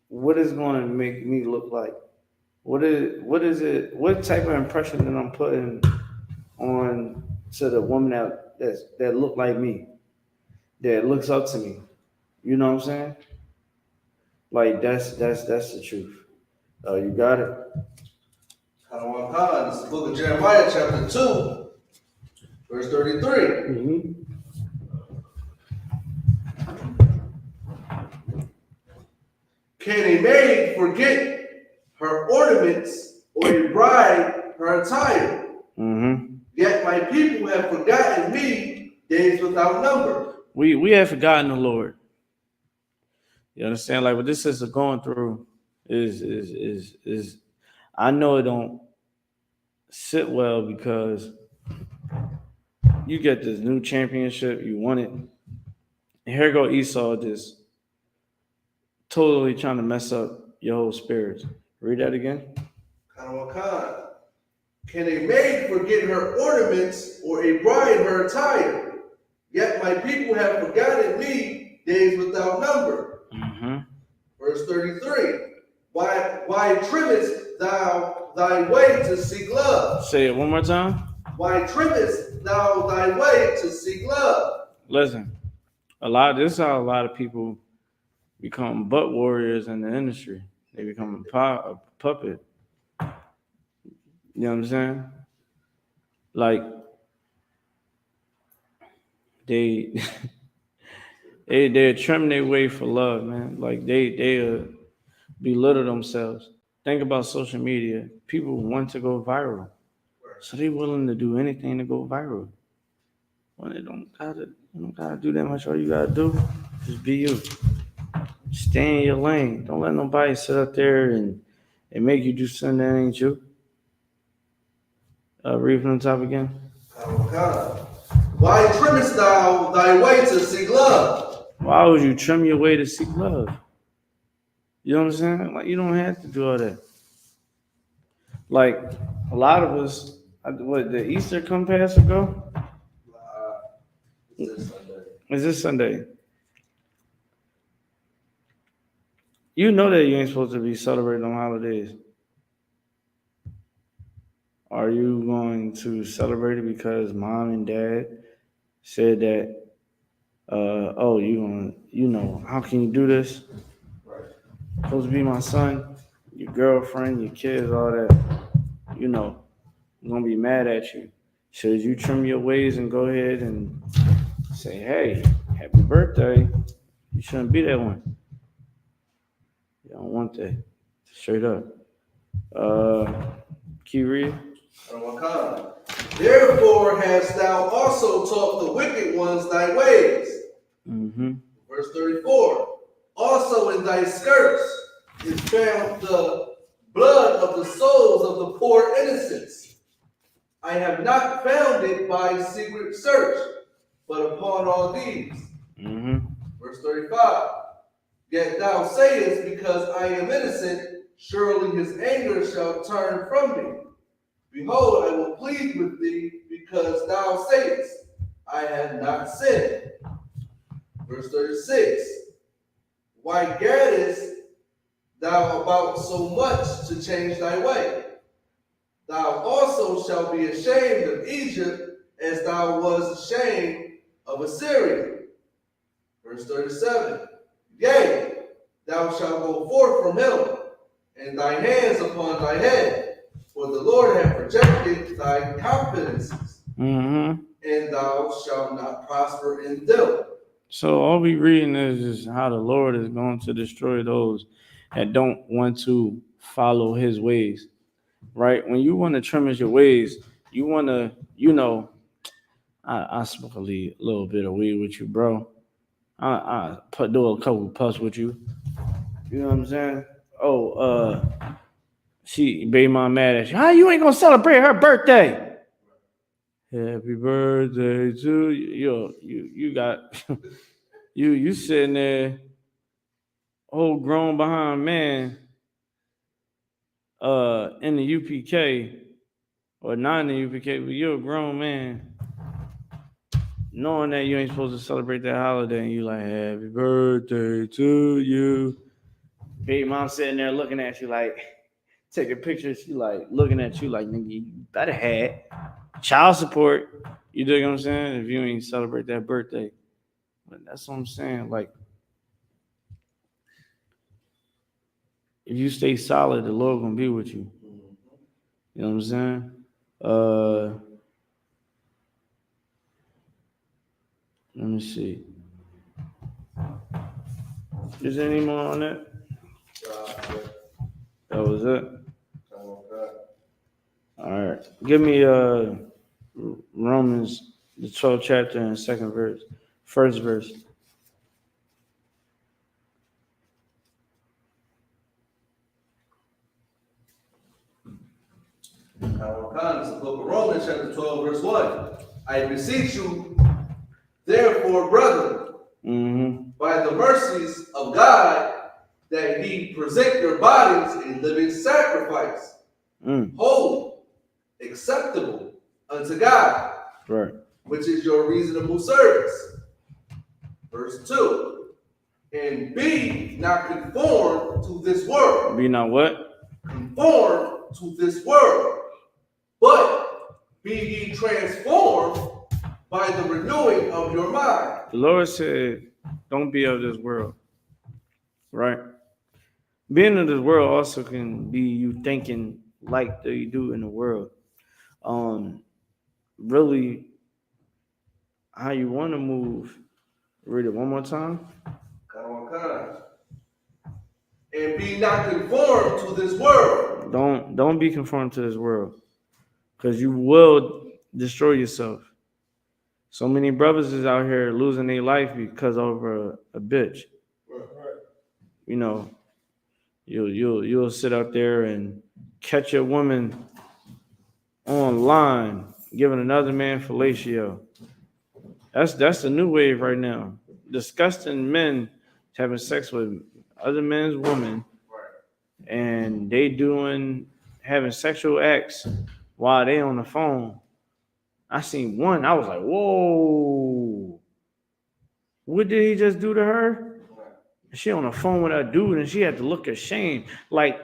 what is going to make me look like? What is it? What type of impression that I'm putting on to the woman that look like me, that looks up to me? You know what I'm saying? Like that's the truth. You got it. This is the book of Jeremiah, chapter 2, verse 33. Mm-hmm. Can a maid forget her ornaments, or a bride her attire? Mm-hmm. Yet my people have forgotten me days without number. We have forgotten the Lord. You understand? Like what this sister going through is I know it don't sit well because you get this new championship, you won it. And here go Esau just totally trying to mess up your whole spirit. Read that again. Can a maid forget her ornaments, or a bride her attire? Yet my people have forgotten me days without number. Mm-hmm. Verse 33. Why trimmest thou thy way to seek love? Say it one more time. Why trimmest thou thy way to seek love? Listen, this is how a lot of people become butt warriors in the industry. They become a puppet. You know what I'm saying? Like they trim their way for love, man. Like they belittle themselves. Think about social media. People want to go viral, so they willing to do anything to go viral. When they don't gotta do that much. All you gotta do is be you. Stay in your lane. Don't let nobody sit up there and make you do something that ain't you. Read from the top again. Why trimmest thou thy way to seek love? Why would you trim your way to seek love? You know what I'm saying? Like, you don't have to do all that. Like, a lot of us, the Easter come past ago? It's this Sunday. You know that you ain't supposed to be celebrating on holidays. Are you going to celebrate it because mom and dad said that, how can you do this? Supposed to be my son, your girlfriend, your kids, all that. I'm going to be mad at you. Should you trim your ways and go ahead and say, hey, happy birthday? You shouldn't be that one. You don't want that. Straight up. Can you read? Therefore hast thou also taught the wicked ones thy ways. Mm-hmm. Verse 34. Also in thy skirts is found the blood of the souls of the poor innocents. I have not found it by secret search, but upon all these. Mm-hmm. Verse 35. Yet thou sayest, because I am innocent, surely his anger shall turn from me. Behold, I will plead with thee, because thou sayest, I have not sinned. Verse Verse 36. Why gaddest thou about so much to change thy way? Thou also shalt be ashamed of Egypt, as thou wast ashamed of Assyria. Verse 37. Yea, thou shalt go forth from him, and thy hands upon thy head, for the Lord hath rejected thy confidences, and thou shalt not prosper in them. So all we reading is how the Lord is going to destroy those that don't want to follow his ways, right? When you want to trim your ways, you want to, I smoke a little bit of weed with you, bro. I do a couple puffs with you. You know what I'm saying? Oh, she baby mom mad at you. How you ain't gonna celebrate her birthday? Happy birthday to you. You got you sitting there, old grown behind man, in the UPK or not in the UPK, but you're a grown man, knowing that you ain't supposed to celebrate that holiday, and you like, happy birthday to you. Baby mom sitting there looking at you like, taking pictures. She like looking at you like, nigga, you better have child support. You dig what I'm saying? If you ain't celebrate that birthday. But that's what I'm saying. Like, if you stay solid, the Lord gonna be with you. You know what I'm saying? Let me see. Is there any more on that? That was it? All right. Give me Romans, the 12th chapter and second verse. First verse. It's the book of Romans, chapter 12, verse 1. I beseech you, therefore, brethren, by the mercies of God, that ye present your bodies a living sacrifice, holy, acceptable unto God, right, which is your reasonable service. Verse 2. And be not conformed to this world. Be not what? Conformed to this world. But be ye transformed by the renewing of your mind. The Lord said, don't be of this world. Right? Being of this world also can be you thinking like they do in the world. Really, how you want to move. Read it one more time. And be not conformed to this world. Don't be conformed to this world, because you will destroy yourself. So many brothers is out here losing their life because over a bitch. You know, you'll sit out there and catch a woman online giving another man fellatio. That's the new wave right now. Disgusting men having sex with other men's women, and they having sexual acts while they on the phone. I seen one, I was like, whoa, what did he just do to her? She on the phone with that dude and she had to look ashamed. Like,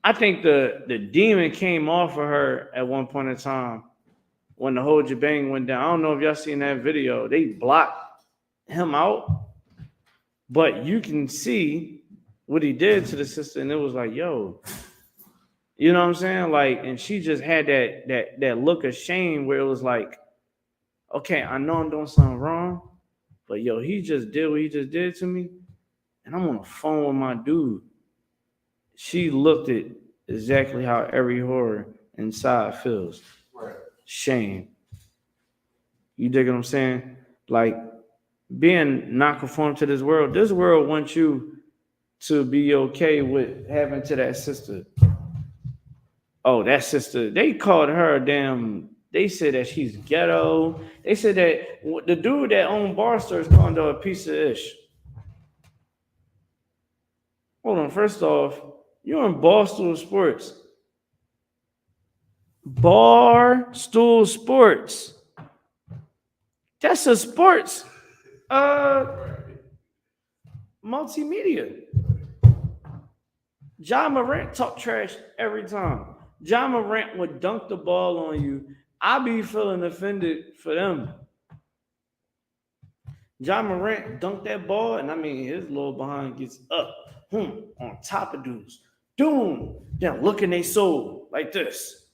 I think the demon came off of her at one point in time when the whole jabang went down. I don't know if y'all seen that video. They blocked him out, but you can see what he did to the sister, and it was like, yo, you know what I'm saying? Like, and she just had that look of shame where it was like, okay, I know I'm doing something wrong, but yo, he just did what he just did to me, and I'm on the phone with my dude. She looked at exactly how every whore inside feels. Right. Shame. You dig what I'm saying? Like, being not conformed to this world wants you to be okay with having to that sister. Oh, that sister, they called her they said that she's ghetto. They said that the dude that owned Barstool is calling her a piece of ish. Hold on, first off, you're in Barstool Sports. Barstool Sports. That's a sports Multimedia. John Morant talk trash every time. John Morant would dunk the ball on you. I be feeling offended for them. John Morant dunked that ball, and I mean his little behind gets up, on top of dudes. Doom, then look in their soul like this.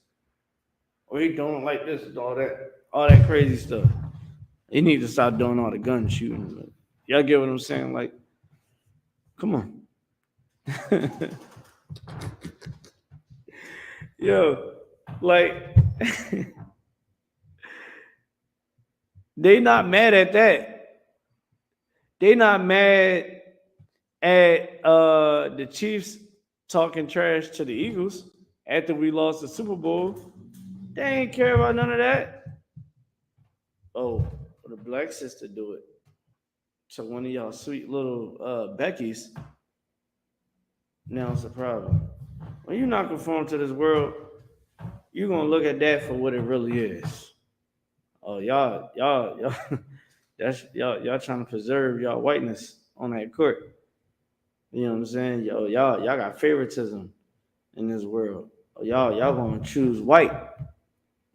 Or he doing like this and all that crazy stuff. He need to stop doing all the gun shooting. Y'all get what I'm saying? Like, come on. Yo, like they not mad at that. They not mad at the Chiefs talking trash to the Eagles after we lost the Super Bowl. They ain't care about none of that. Oh, the black sister do it to one of y'all sweet little Becky's. Now it's a problem. When you not conform to this world, you're gonna look at that for what it really is. Oh, y'all, that's y'all trying to preserve y'all whiteness on that court. You know what I'm saying? Y'all got favoritism in this world. Oh, y'all gonna choose white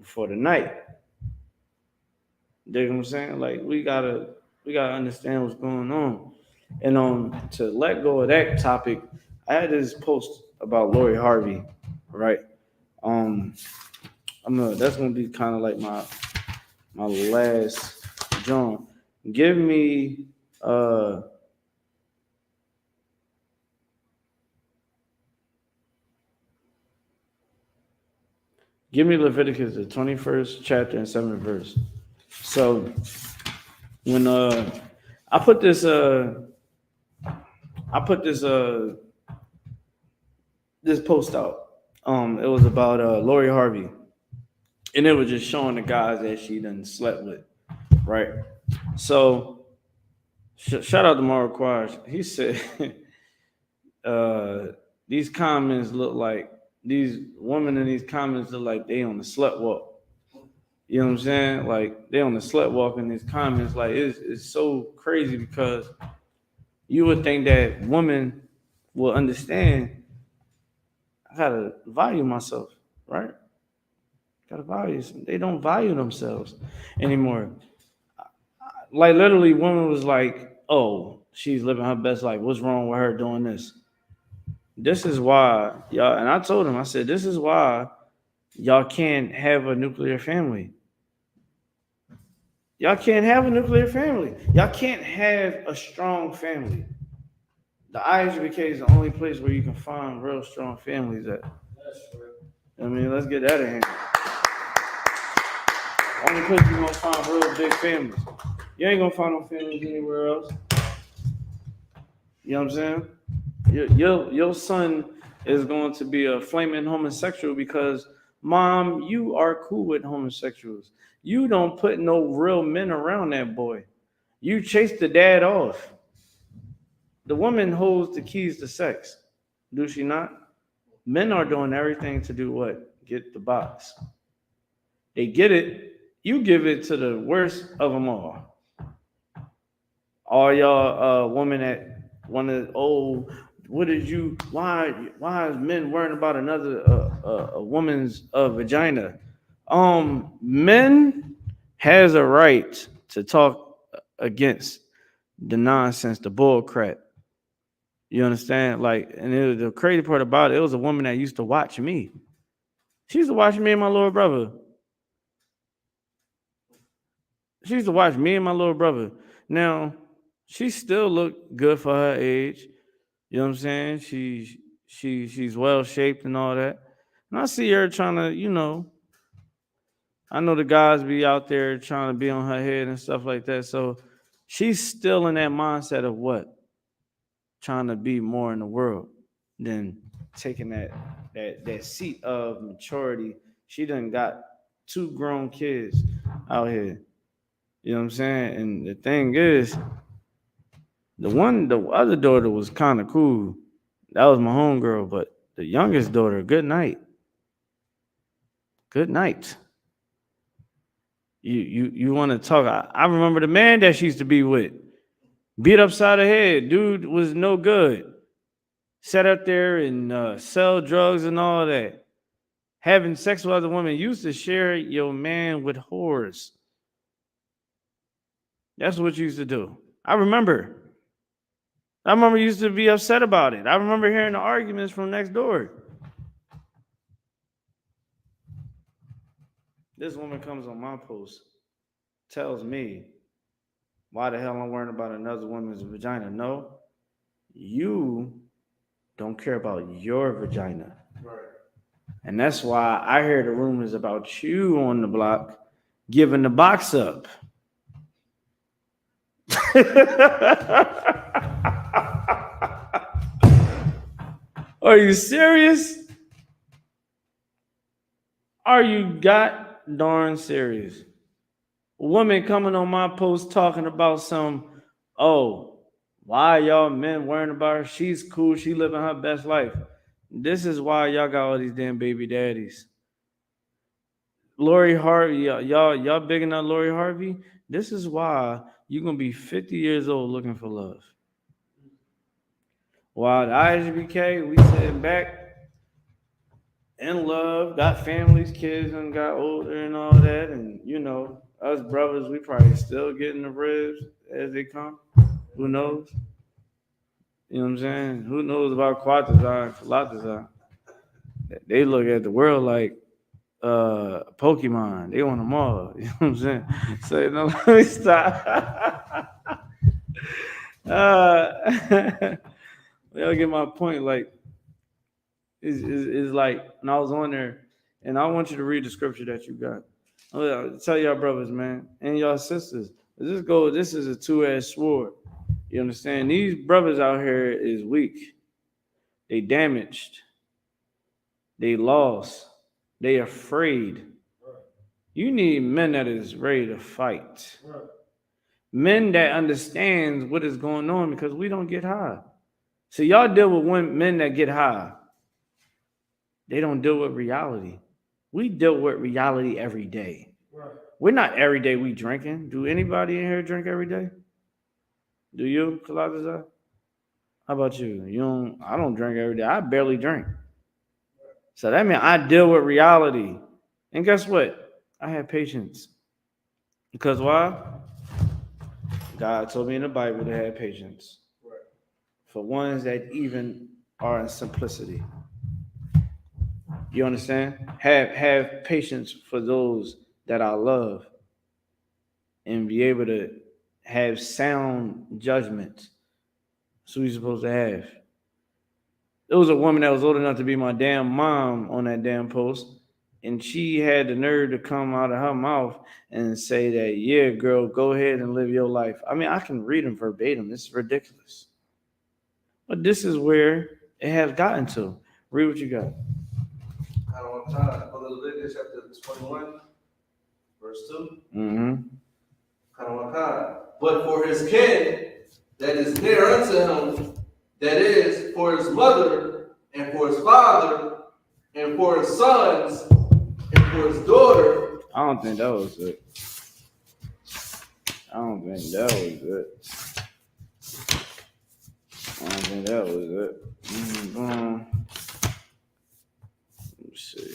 for the night. You know what I'm saying? Like we gotta understand what's going on. And to let go of that topic, I had this post about Lori Harvey, right? That's gonna be kind of like my last John. Give me Leviticus, the 21st chapter and 7th verse. So when I put this post out. It was about Lori Harvey. And it was just showing the guys that she done slept with. Right? So shout out to Mario Quash. He said these comments look like these women in these comments look like they on the slut walk. You know what I'm saying? Like they on the slut walk in these comments. Like it's so crazy because you would think that women will understand. I gotta value myself, right? Gotta value. They don't value themselves anymore. Like literally, women was like, "Oh, she's living her best life. What's wrong with her doing this?" This is why y'all. And I told him, I said, "This is why y'all can't have a nuclear family. Y'all can't have a nuclear family. Y'all can't have a strong family. The I.S.U.P.K is the only place where you can find real strong families at. I mean, let's get that in hand. Only place you're gonna find real big families. You ain't gonna find no families anywhere else. You know what I'm saying? Your son is going to be a flaming homosexual because, Mom, you are cool with homosexuals. You don't put no real men around that boy. You chase the dad off. The woman holds the keys to sex. Do she not? Men are doing everything to do what? Get the box. They get it. You give it to the worst of them all. All y'all women that want to, why is men worrying about another a woman's vagina? Men has a right to talk against the nonsense, the bull crap. You understand? Like, and the crazy part about it, it was a woman that used to watch me. She used to watch me and my little brother. She used to watch me and my little brother. Now, she still looked good for her age. You know what I'm saying? She's well shaped and all that. And I see her trying to, I know the guys be out there trying to be on her head and stuff like that. So she's still in that mindset of what? Trying to be more in the world than taking that seat of maturity. She done got 2 grown kids out here. You know what I'm saying? And the thing is, the other daughter was kind of cool. That was my homegirl, but the youngest daughter, good night. Good night. You want to talk? I remember the man that she used to be with. Beat upside the head. Dude was no good. Sat up there and sell drugs and all that. Having sex with other women. Used to share your man with whores. That's what you used to do. I remember you used to be upset about it. I remember hearing the arguments from next door. This woman comes on my post, tells me why the hell I'm worrying about another woman's vagina. No, you don't care about your vagina. Right. And that's why I hear the rumors about you on the block giving the box up. Are you serious? Are you god darn serious? A woman coming on my post talking about why y'all men worrying about her? She's cool. She living her best life. This is why y'all got all these damn baby daddies. Lori Harvey, y'all big enough Lori Harvey? This is why you're going to be 50 years old looking for love. While the I.S.U.P.K, we sitting back in love, got families, kids, and got older and all that. And, us brothers, we probably still getting the ribs as they come. Who knows? You know what I'm saying? Who knows about Quatazar and Falatazar? They look at the world like Pokemon. They want them all. You know what I'm saying? So, no, let me stop. Y'all get my point. Like, is like, when I was on there, and I want you to read the scripture that you got. I'll tell y'all brothers, man, and y'all sisters, this is a two-edged sword. You understand? These brothers out here is weak. They damaged. They lost. They afraid. You need men that is ready to fight. Men that understands what is going on, because we don't get high. So y'all deal with men that get high. They don't deal with reality. We deal with reality every day. We're not every day we drinking. Do anybody in here drink every day? Do you, Kalazazar? How about you? I don't drink every day. I barely drink. So that means I deal with reality. And guess what? I have patience. Because why? God told me in the Bible to have patience. For ones that even are in simplicity. You understand? Have patience for those that I love. And be able to have sound judgment. That's what you're supposed to have. There was a woman that was old enough to be my damn mom on that damn post. And she had the nerve to come out of her mouth and say that, yeah, girl, go ahead and live your life. I mean, I can read them verbatim. It's ridiculous. But this is where it has gotten to. Read what you got. I don't have time. Leviticus chapter 21, verse 2. Mm-hmm. But for his kin that is near unto him, that is, for his mother, and for his father, and for his sons, and for his daughter. I don't think that was it. Let me see.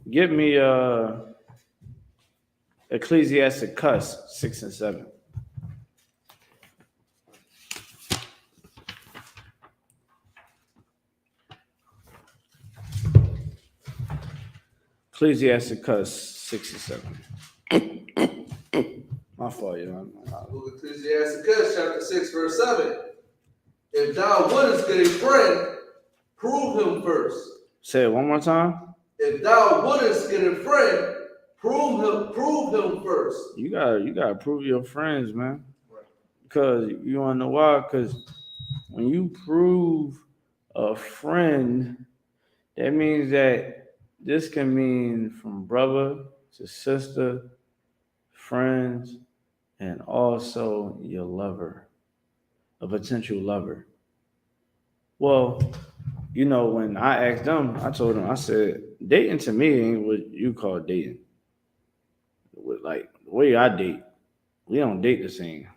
Give me Ecclesiastes 6 and 7. Ecclesiastes 6 and 7. My fault, you know. Book of Ecclesiastes chapter 6, verse 7. If thou wouldest get a friend, prove him first. Say it one more time. If thou wouldest get a friend, prove him first. You gotta prove your friends, man. Because you wanna know why? Because when you prove a friend, that means that this can mean from brother to sister, friends, and also your lover, a potential lover. Well, when I asked them, I told them, I said, dating to me ain't what you call dating. With like the way I date, we don't date the same.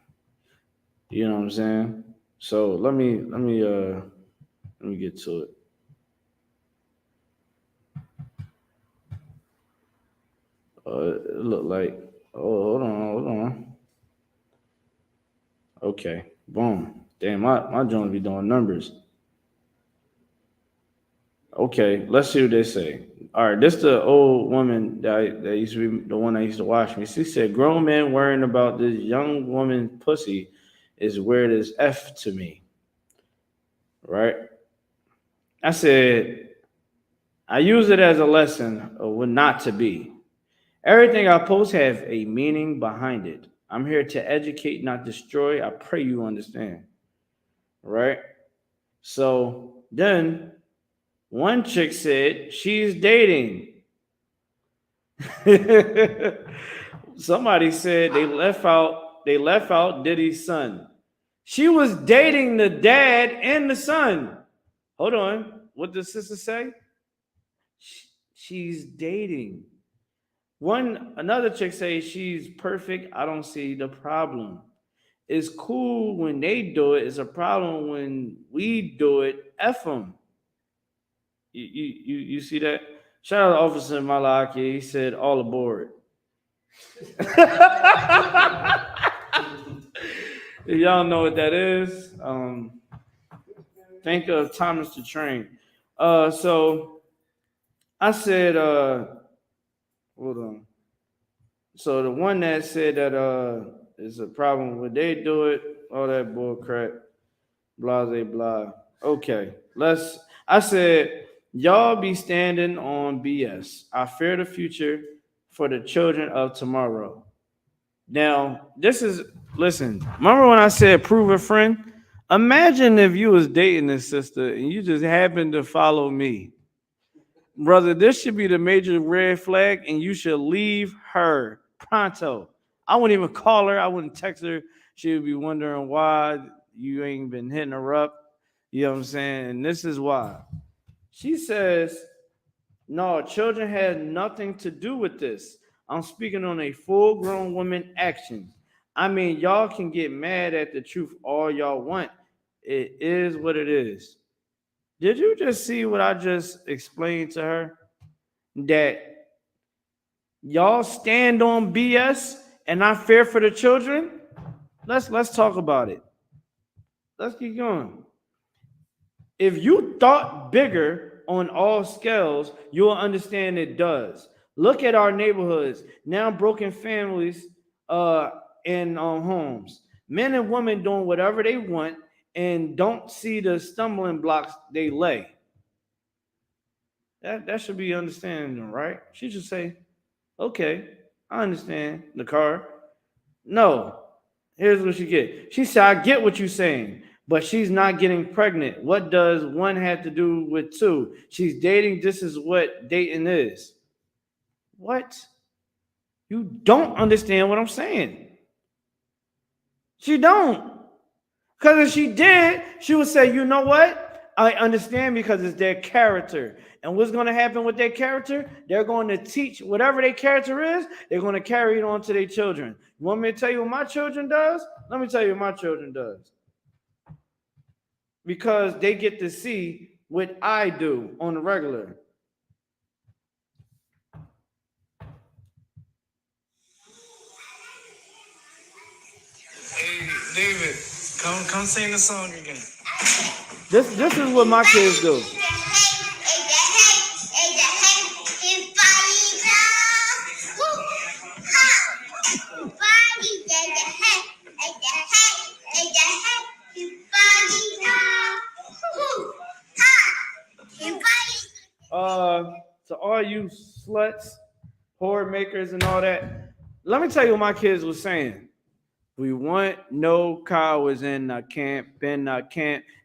You know what I'm saying? So let me get to it. It looked like, hold on. Okay, boom. Damn, my joint be doing numbers. Okay, let's see what they say. All right, this the old woman that used to be the one that used to watch me. She said, "Grown men worrying about this young woman's pussy is weird as F to me." Right? I said, I use it as a lesson of what not to be. Everything I post have a meaning behind it. I'm here to educate, not destroy. I pray you understand. Right? So then one chick said she's dating. Somebody said they left out Diddy's son. She was dating the dad and the son. Hold on. What does sister say? She's dating. Another chick say she's perfect. I don't see the problem. It's cool when they do it. It's a problem when we do it. F them. You see that? Shout out to Officer Malaki. He said all aboard. Y'all know what that is. Think of Thomas the Train. So I said, hold on. So the one that said that is a problem when they do it, all that bull crap, blah, blah, blah. Okay, I said, y'all be standing on BS. I fear the future for the children of tomorrow. Now, listen, remember when I said prove a friend? Imagine if you was dating this sister and you just happened to follow me. Brother, this should be the major red flag and you should leave her pronto. I wouldn't even call her. I wouldn't text her. She would be wondering why you ain't been hitting her up. You know what I'm saying? And this is why. She says, no, children had nothing to do with this. I'm speaking on a full-grown woman action. I mean, y'all can get mad at the truth all y'all want. It is what it is. Did you just see what I just explained to her? That y'all stand on BS and not fair for the children? Let's talk about it. Let's keep going. If you thought bigger on all scales, you'll understand it does. Look at our neighborhoods. Now broken families in homes. Men and women doing whatever they want and don't see the stumbling blocks they lay. That should be understanding, right? She should say, okay, I understand the car. No, here's what she get. She said, I get what you're saying, but she's not getting pregnant. What does one have to do with two? She's dating. This is what dating is. What? You don't understand what I'm saying. She don't. Because if she did, she would say, you know what? I understand because it's their character. And what's going to happen with their character? They're going to teach whatever their character is, they're going to carry it on to their children. You want me to tell you what my children does? Let me tell you what my children does. Because they get to see what I do on the regular. Hey, David, come sing the song again. This is what my kids do. To all you sluts, whore makers, and all that, let me tell you what my kids were saying. We want no cowards in the camp,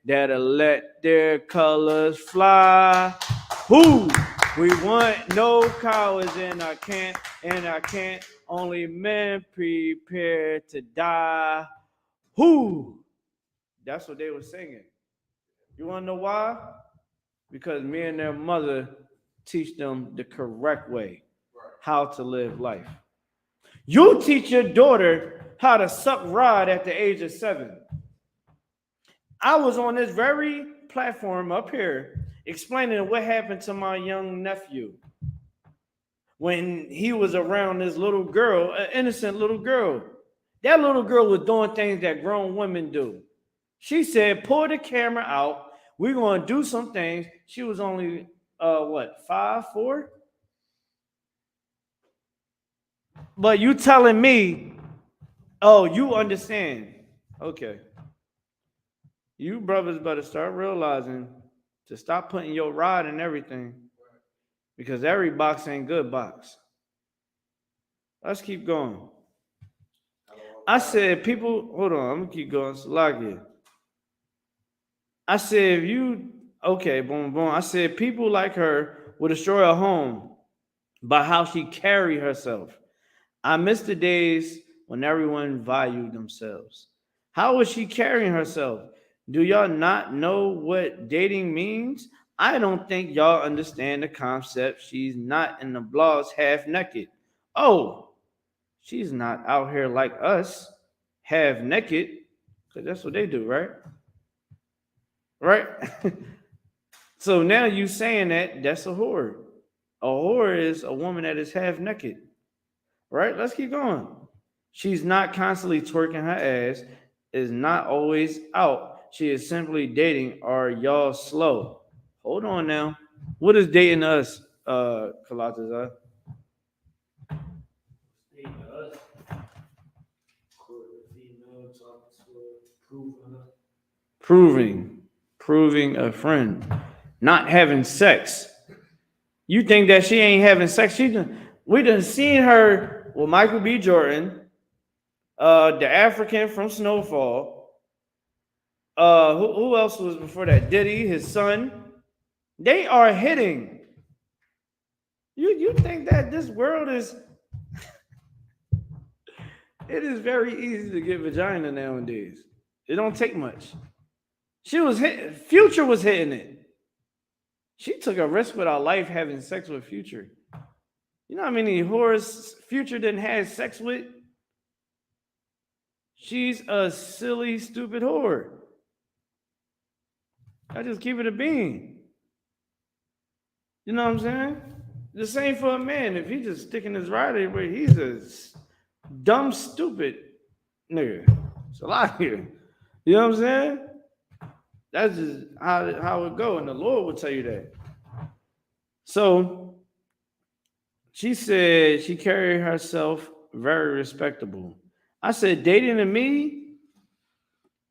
that'll let their colors fly. Who? We want no cowards in our camp, only men prepared to die. Who? That's what they were singing. You want to know why? Because me and their mother teach them the correct way, how to live life. You teach your daughter how to suck rod at the age of 7. I was on this very platform up here explaining what happened to my young nephew when he was around this little girl, an innocent little girl. That little girl was doing things that grown women do. She said, pull the camera out. We're going to do some things. She was only, 5, 4? But you telling me, oh, you understand. Okay. You brothers better start realizing to stop putting your rod in everything, because every box ain't good box. Let's keep going. I said, people, hold on, I'm going to keep going. Salakia. I said, if you, okay, boom, boom. I said, people like her will destroy a home by how she carry herself. I miss the days when everyone valued themselves. How was she carrying herself? Do y'all not know what dating means? I don't think y'all understand the concept. She's not in the blogs half naked. Oh, she's not out here like us, half naked, because that's what they do, right? Right? So now you saying that's a whore. A whore is a woman that is half naked. Right? Let's keep going. She's not constantly twerking her ass, is not always out. She is simply dating. Are y'all slow? Hold on now. What is dating us, Kalatas? Proving a friend, not having sex. You think that she ain't having sex? We done seen her with Michael B. Jordan, the African from Snowfall. Who else was before that? Diddy, his son. They are hitting. You think that this world is? It is very easy to get vagina nowadays. It don't take much. She was hit. Future was hitting it. She took a risk with her life having sex with Future. You know how many whores Future didn't have sex with? She's a silly, stupid whore. I just keep it a bean. You know what I'm saying? The same for a man. If he's just sticking his rod everywhere, he's a dumb, stupid nigga. It's a lot here. You know what I'm saying? That's just how it go, and the Lord will tell you that. So she said she carried herself very respectable. I said dating to me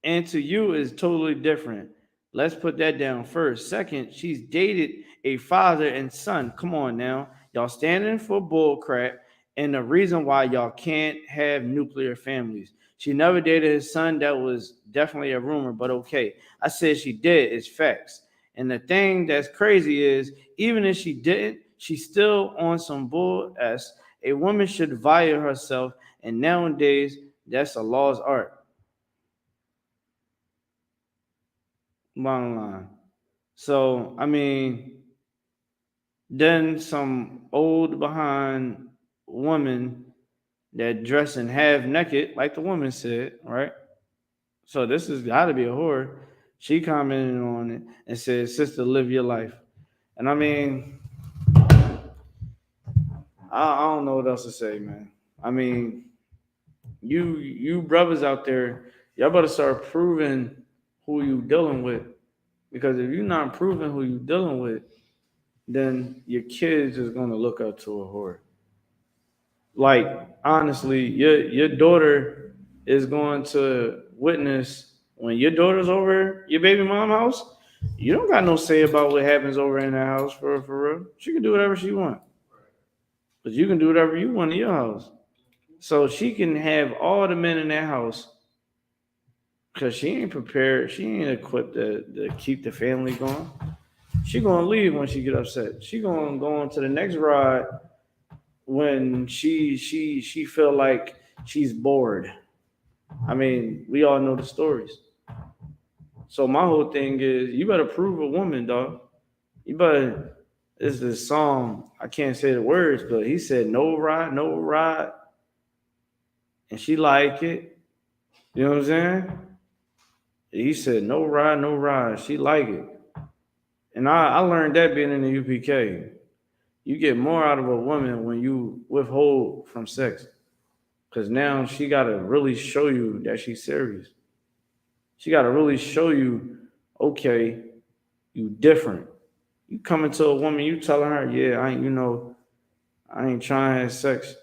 and to you is totally different. Let's put that down first. Second, she's dated a father and son. Come on now. Y'all standing for bull crap, and the reason why y'all can't have nuclear families. She never dated his son. That was definitely a rumor, but okay. I said she did. It's facts. And the thing that's crazy is, even if she didn't, she's still on some bull s. A woman should value herself, and nowadays, that's a lost art. Bottom line. So, I mean, then some old behind woman that dressing half naked, like the woman said, right? So this has got to be a whore. She commented on it and said, "Sister, live your life." And I mean, I don't know what else to say, man. I mean, you brothers out there, y'all better start proving who you dealing with. Because if you're not proving who you're dealing with, then your kids is gonna look up to a whore. Like, honestly, your daughter is going to witness when your daughter's over your baby mom house. You don't got no say about what happens over in that house for real. She can do whatever she wants, but you can do whatever you want in your house. So she can have all the men in that house because she ain't prepared. She ain't equipped to keep the family going. She gonna leave when she get upset. She gonna go on to the next ride when she feel like she's bored. I mean, we all know the stories. So my whole thing is, you better prove a woman, dog. You better. This is this song. I can't say the words, but he said, "No ride, no ride." and she like it. You know what I'm saying? He said, no ride. She like it. And I learned that being in the UPK. You get more out of a woman when you withhold from sex. Because now she got to really show you that she's serious. She got to really show you, okay, you different. You coming to a woman, you telling her, yeah, I ain't trying to have sex.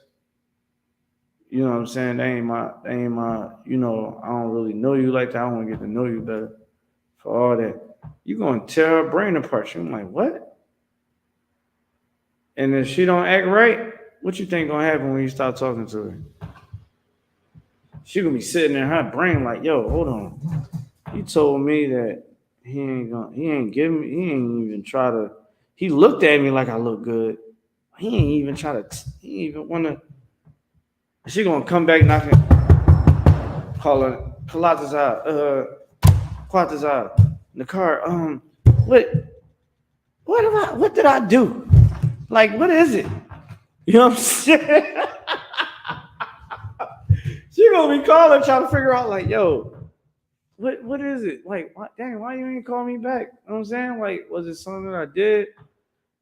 You know what I'm saying? That ain't my, I don't really know you like that. I want to get to know you better for all that. You going to tear her brain apart. She's like, what? And if she don't act right, what you think going to happen when you start talking to her? She going to be sitting in her brain like, yo, hold on. He told me that he ain't even try to, he looked at me like I look good. He ain't even try to, he ain't even want to. She going to come back knocking, call her, Kalatazar, in the car. What did I do? Like, what is it? You know what I'm saying? She gonna be calling, trying to figure out, like, yo, what is it? Like, why you ain't call me back? You know what I'm saying? Like, was it something that I did?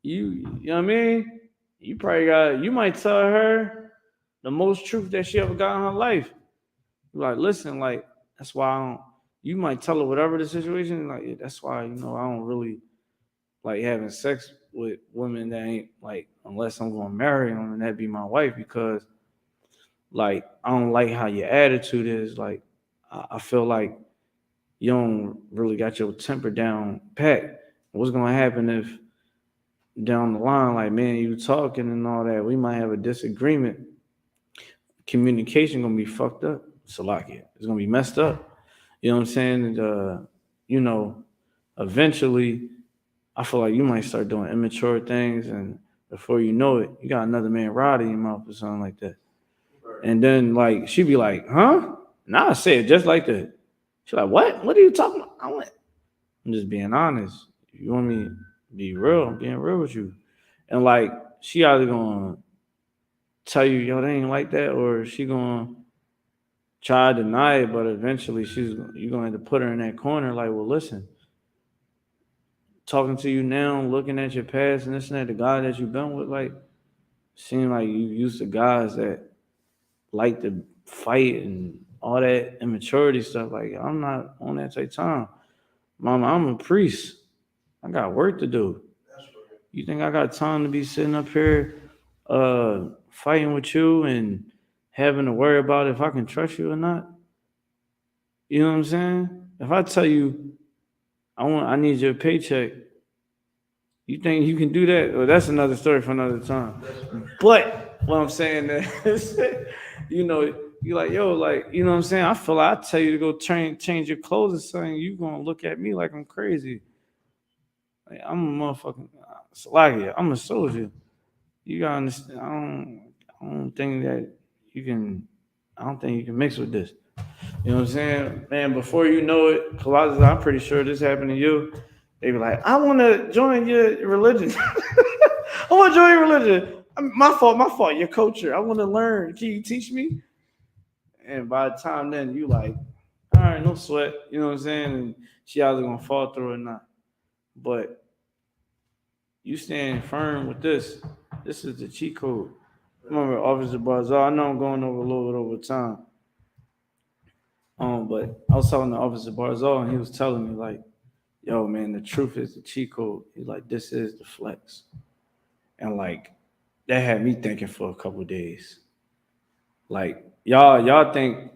You know what I mean? You might tell her the most truth that she ever got in her life. Like, listen, like, that's why you might tell her whatever the situation, like, yeah, that's why, I don't really like having sex with women that ain't, like, unless I'm going to marry them and that be my wife, because, like, I don't like how your attitude is. Like, I feel like you don't really got your temper down pat. What's going to happen if down the line, like, man, you talking and all that, we might have a disagreement. Communication going to be fucked up. Salakia. It's going to be messed up. You know what I'm saying? And, eventually, I feel like you might start doing immature things, and before you know it, you got another man rod in your mouth or something like that. And then, like, she be like, huh? And I say it just like that. She's like, what? What are you talking about? I'm just being honest. If you want me to be real, I'm being real with you. And, like, she either going to tell you, yo, they ain't like that, or she going to try to deny it, but eventually you're going to have to put her in that corner like, well, listen, talking to you now, looking at your past and this and that, the guy that you've been with, like, seem like you used to guys that like to fight and all that immaturity stuff. Like, I'm not on that type of time. Mama, I'm a priest. I got work to do. You think I got time to be sitting up here fighting with you and having to worry about if I can trust you or not? You know what I'm saying? If I tell you I need your paycheck, you think you can do that? Well, that's another story for another time. But what I'm saying is, you're like, yo, like, you know what I'm saying? I feel like I tell you to go change your clothes or something, you gonna look at me like I'm crazy. Like, I'm a motherfucking Salakia. I'm a soldier. You gotta understand. I don't think you can mix with this. You know what I'm saying? Man, before you know it, Colossus, I'm pretty sure this happened to you. They be like, I want to join your religion. I want to join your religion. My fault. Your culture. I want to learn. Can you teach me? And by the time then, you like, all right, no sweat. You know what I'm saying? And she either going to fall through or not. But you stand firm with this. This is the cheat code. Remember, Officer Barzal, I know I'm going over a little bit over time. But I was talking to Officer Barzal, and he was telling me, like, yo, man, the truth is the cheat code. He's like, this is the flex. And, like, that had me thinking for a couple of days. Like, y'all think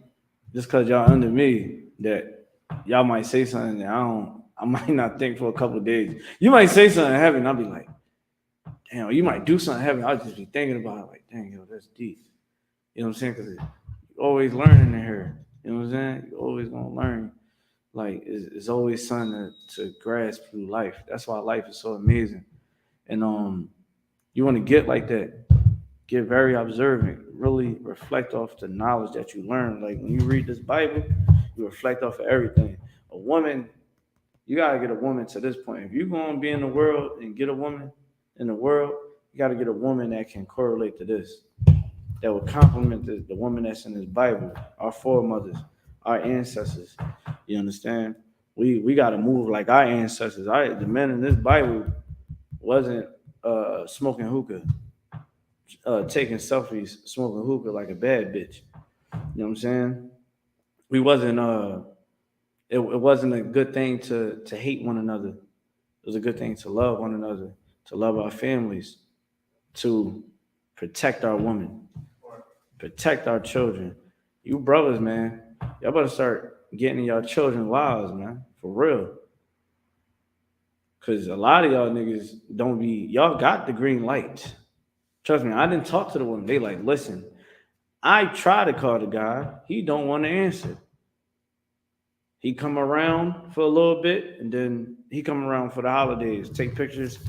just because y'all under me that y'all might say something that I might not think for a couple of days. You might say something in heaven, I'll be like, damn, you might do something in heaven, I'll just be thinking about it, like, dang, yo, that's deep. You know what I'm saying? Because you're always learning in here. You know what I'm saying? You're always going to learn. Like, it's always something to grasp through life. That's why life is so amazing. And you want to get like that. Get very observant. Really reflect off the knowledge that you learn. Like, when you read this Bible, you reflect off of everything. A woman, you got to get a woman to this point. If you're going to be in the world and get a woman in the world, you got to get a woman that can correlate to this. that would complement the woman that's in this Bible, our foremothers, our ancestors. You understand? We got to move like our ancestors. The men in this Bible wasn't smoking hookah, taking selfies, smoking hookah like a bad bitch. You know what I'm saying? We wasn't it wasn't a good thing to hate one another. It was a good thing to love one another, to love our families, to protect our women, protect our children. You brothers, man, y'all better start getting in y'all children's lives, man, for real. Because a lot of y'all niggas y'all got the green light. Trust me, I didn't talk to the woman. They like, listen, I try to call the guy. He don't want to answer. He come around for a little bit, and then he come around for the holidays, take pictures,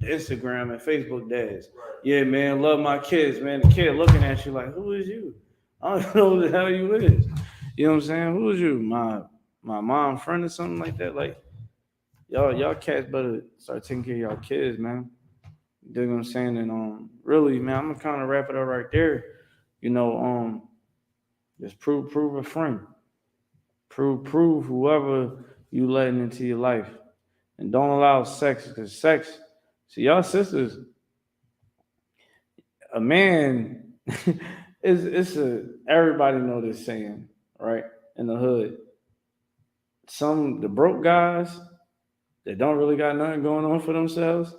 the Instagram and Facebook days. Right. Yeah, man, love my kids, man. The kid looking at you like, who is you? I don't know who the hell you is. You know what I'm saying? Who is you? My mom friend or something like that? Like, y'all cats better start taking care of y'all kids, man. You know what I'm saying? And really, man, I'm gonna kind of wrap it up right there. You know, just prove a friend. Prove whoever you letting into your life. And don't allow sex, because sex, see, y'all sisters, a man everybody know this saying, right? In the hood. The broke guys that don't really got nothing going on for themselves,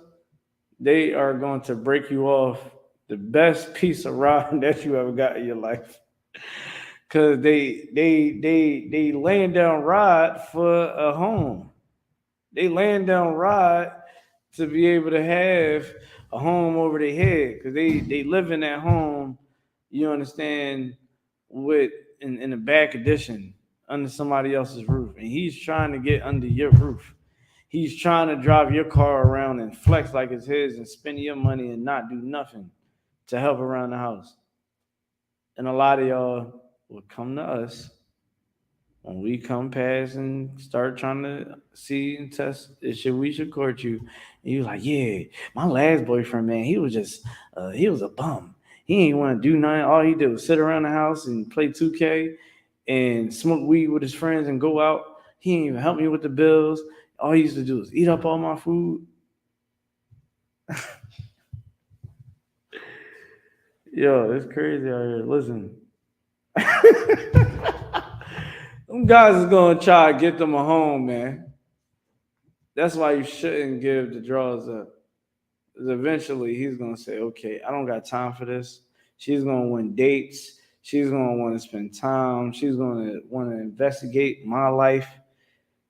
they are going to break you off the best piece of rotten that you ever got in your life. Cause they laying down rod for a home. They laying down rod to be able to have a home over their head. Cause they live in that home, you understand, in the back addition under somebody else's roof. And he's trying to get under your roof. He's trying to drive your car around and flex like it's his and spend your money and not do nothing to help around the house. And a lot of y'all will come to us when we come past and start trying to see and test we should court you. And you're like, yeah, my last boyfriend, man, he was a bum. He ain't want to do nothing. All he did was sit around the house and play 2K and smoke weed with his friends and go out. He ain't even help me with the bills. All he used to do is eat up all my food. Yo, it's crazy out here. Listen. Them guys is gonna try to get them a home, man. That's why you shouldn't give the draws up. Because eventually he's gonna say, okay, I don't got time for this. She's gonna win dates. She's gonna want to spend time. She's gonna want to investigate my life.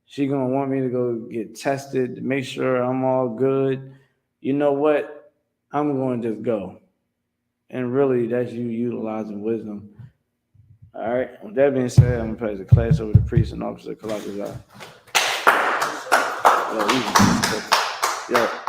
She's gonna want me to go get tested to make sure I'm all good. You know what? I'm going to just go. And really, that's you utilizing wisdom. All right. With that being said, I'm gonna pass the class over to priest and officer Kalakazar. Yeah.